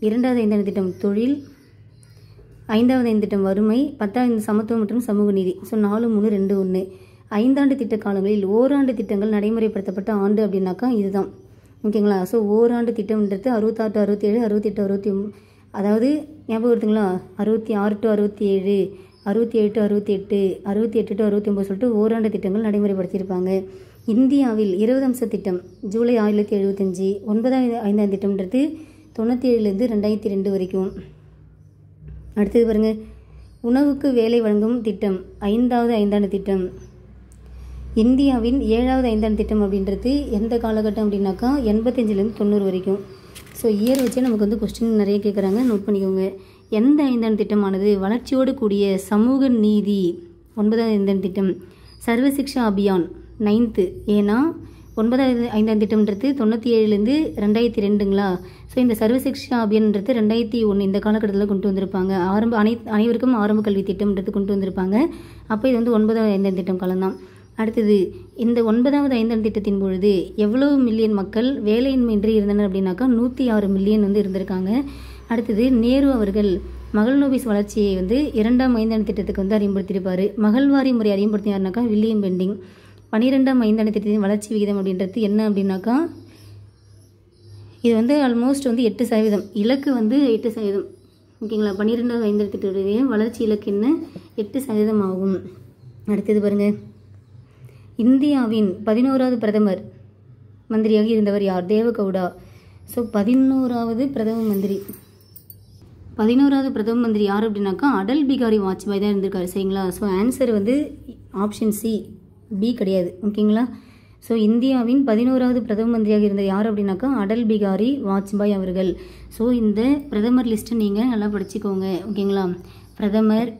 2வது ஐந்தாண்டு திட்டம் தொழில், 5வது ஐந்து திட்டம் வறுமை, 10வது சமத்துவம் மற்றும் சமூக நீதி. ஸோ 4 3 2 1. ஐந்தாண்டு திட்ட காலங்களில் ஓராண்டு திட்டங்கள் நடைமுறைப்படுத்தப்பட்ட ஆண்டு அப்படின்னாக்கா இதுதான். ஓகேங்களா. ஸோ ஓராண்டு திட்டம்ன்றது 66 67 68 69 அதாவது ஞாபகம் வருதுங்களா 66 to 67 67 to 68 68 to 69 சொல்லிட்டு ஓராண்டு திட்டங்கள் நடைமுறைப்படுத்தியிருப்பாங்க. இந்தியாவில் 20 அம்ச திட்டம் ஜூலை 1975. 9வது ஐந்தாண்டு திட்டம்ன்றது 97லேருந்து 2002 வரைக்கும். அடுத்தது பாருங்கள், உணவுக்கு வேலை வழங்கும் திட்டம் 5வது ஐந்தாண்டு திட்டம். இந்தியாவின் 7வது ஐந்தாண்டு திட்டம் அப்படின்றது எந்த காலகட்டம் அப்படின்னாக்கா 85லேருந்து 90 வரைக்கும். ஸோ இயர் வச்சு நமக்கு கொஸ்டின் நிறைய கேட்குறாங்க, நோட் பண்ணிக்கோங்க. எந்த ஐந்தாண்டு திட்டமானது வளர்ச்சியோடு கூடிய சமூக நீதி 9வது ஐந்தாண்டு திட்டம். சர்வசிக்ஷா அபியான் 9th. ஏன்னா 9வது ஐந்தாண்டு திட்டம்ன்றது 97லேருந்து 2002ங்களா. ஸோ இந்த சர்வசிக்ஷா அபியான்ன்றது 2001 இந்த காலகட்டத்தில் கொண்டு வந்திருப்பாங்க. அனைவருக்கும் ஆரம்ப கல்வி திட்டம்ன்றது கொண்டு வந்திருப்பாங்க. அப்போ இது 9வது ஐந்தாண்டு திட்டம் காலம்தான். அடுத்தது இந்த 9வது ஐந்தாண்டு திட்டத்தின் பொழுது எவ்வளவு மில்லியன் மக்கள் வேலையின்மையின்றி இருந்தனர் அப்படின்னாக்கா 106 மில்லியன் இருந்திருக்காங்க. அடுத்தது நேரு அவர்கள் மகள் நோபீஸ் வளர்ச்சியை வந்து 2ஆம் ஐந்தாண்டு திட்டத்துக்கு வந்து அறிமுகப்படுத்தியிருப்பார். மகள்வாரி முறை அறிமுகப்படுத்தினாருனாக்கா வில்லியம் பெண்டிங். 12ஆம் ஐந்தாண்டு திட்டத்தின் வளர்ச்சி விகிதம் அப்படின்றது என்ன அப்படின்னாக்கா இது வந்து ஆல்மோஸ்ட் வந்து 8%. இலக்கு வந்து 8%. ஓகேங்களா. 12ஆவது ஐந்தாண்டு திட்டத்துடைய வளர்ச்சி இலக்கு என்ன? 8% ஆகும். அடுத்தது பாருங்கள், இந்தியாவின் 11வது பிரதமர் மந்திரியாக இருந்தவர் யார்? தேவகவுடா. ஸோ 11வது பிரதம மந்திரி 11வது பிரதம மந்திரி யார் அப்படின்னாக்கா அடல் பிகாரி வாஜ்பாய் தான் இருந்திருக்காரு. சரிங்களா. ஸோ ஆன்சர் வந்து ஆப்ஷன் சி, பி கிடையாது. ஓகேங்களா. ஸோ இந்தியாவின் 11வது பிரதம மந்திரியாக இருந்த யார் அப்படின்னாக்கா அடல் பிகாரி வாஜ்பாய் அவர்கள். ஸோ இந்த பிரதமர் லிஸ்ட்டை நீங்கள் நல்லா படிச்சுக்கோங்க. ஓகேங்களா. பிரதமர்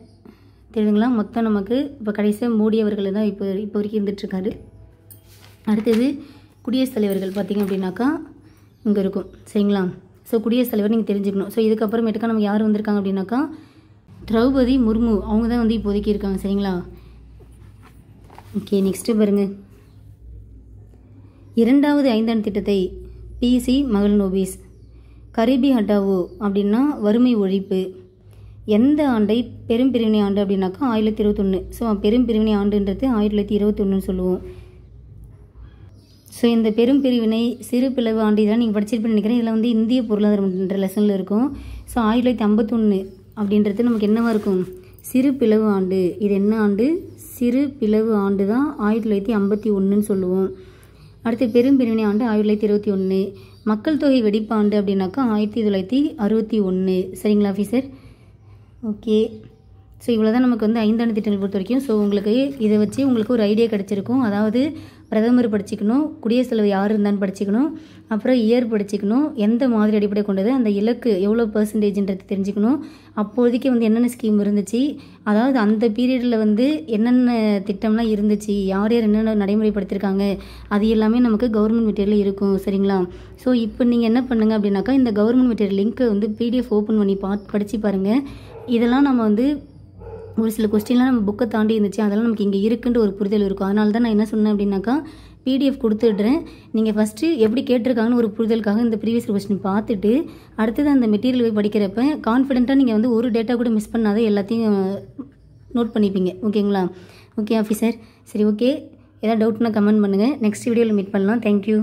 தெரியுதுங்களா. மொத்தம் நமக்கு இப்போ கடைசியாக மோடி அவர்கள் தான் இப்போ வரைக்கும் இருந்துகிட்ருக்காரு. அடுத்தது குடியரசுத் தலைவர்கள் பார்த்திங்க அப்படின்னாக்கா இங்கே இருக்கும். சரிங்களா. ஸோ குடியரசுத் தலைவர் நீங்கள் தெரிஞ்சுக்கணும். ஸோ இதுக்கப்புறமேட்டுக்கா நமக்கு யார் வந்திருக்காங்க அப்படின்னாக்கா திரௌபதி முர்மு அவங்க தான் வந்து இப்போதைக்கு இருக்காங்க. சரிங்களா. ஓகே, நெக்ஸ்ட்டு பாருங்கள், 2வது ஐந்தாண்டு திட்டத்தை பிசி மகள் நோபீஸ். கரிபி ஹட்டாவோ அப்படின்னா வறுமை ஒழிப்பு. எந்த ஆண்டை பெரும் பிரிவினை ஆண்டு அப்படின்னாக்கா 1921. ஸோ பெரும் பிரிவினை ஆண்டுன்றது 1921 சொல்லுவோம். ஸோ இந்த பெரும் பிரிவினை சிறு பிளவு ஆண்டு இதெல்லாம் நீங்கள் படிச்சிருப்பேன்னு நினைக்கிறேன். இதில் வந்து இந்திய பொருளாதாரம்ன்ற லெசனில் இருக்கும். ஸோ 1951 அப்படின்றது நமக்கு என்னவாக இருக்கும்? சிறு பிளவு ஆண்டு. இது என்ன ஆண்டு? சிறு பிளவு ஆண்டு தான் 1951 சொல்லுவோம். அடுத்து பெரும் பிரிவினை ஆண்டு 1921. மக்கள் தொகை வெடிப்பாண்டு அப்படின்னாக்கா 1961. சரிங்களா ஆஃபீஸர்? ஓகே. ஸோ இவ்வளோ தான் நமக்கு வந்து ஐந்தாண்டு திட்டங்கள் பொறுத்த வரைக்கும். ஸோ உங்களுக்கு இதை வச்சு உங்களுக்கு ஒரு ஐடியா கிடச்சிருக்கும். அதாவது பிரதமர் படிச்சுக்கணும், குடியரசுத் தலைவர் யார் இருந்தான்னு படிச்சுக்கணும், அப்புறம் இயர் படிச்சுக்கணும், எந்த மாதிரி அடிப்படை கொண்டது, அந்த இலக்கு எவ்வளோ பர்சன்டேஜ்ன்றது தெரிஞ்சுக்கணும், அப்போதைக்கு வந்து என்னென்ன ஸ்கீம் இருந்துச்சு, அதாவது அந்த பீரியடில் வந்து என்னென்ன திட்டம்லாம் இருந்துச்சு, யார் யார் என்னென்ன நடைமுறைப்படுத்தியிருக்காங்க, அது எல்லாமே நமக்கு கவர்மெண்ட் மெட்டீரியல் இருக்கும். சரிங்களா. ஸோ இப்போ நீங்கள் என்ன பண்ணுங்கள் அப்படின்னாக்கா இந்த கவர்மெண்ட் மெட்டீரியல் லிங்க்கை வந்து பிடிஎஃப் ஓப்பன் பண்ணி படித்து பாருங்கள். இதெல்லாம் நம்ம வந்து ஒரு சில கொஸ்டின்லாம் நம்ம புக்கை தாண்டி இருந்துச்சு, அதெல்லாம் நமக்கு இங்கே இருக்குன்ட்டு ஒரு புரிதல் இருக்கும். அதனால தான் நான் என்ன சொன்னேன் அப்படின்னாக்கா பிடிஎஃப் கொடுத்துட்றேன். நீங்கள் ஃபஸ்ட்டு எப்படி கேட்டிருக்காங்கன்னு ஒரு புரிதலுக்காக இந்த ப்ரீவியஸ் கொஸ்டின் பார்த்துட்டு அடுத்தது அந்த மெட்டீரியல் போய் படிக்கிறப்ப கான்ஃபிடென்ட்டாக நீங்கள் வந்து ஒரு டேட்டா கூட மிஸ் பண்ணாத எல்லாத்தையும் நோட் பண்ணிப்பீங்க. ஓகேங்களா. Okay officer. சரி, ஓகே. ஏதாவது டவுட்னா கமெண்ட் பண்ணுங்கள். நெக்ஸ்ட் வீடியோவில் மீட் பண்ணலாம். தேங்க்யூ.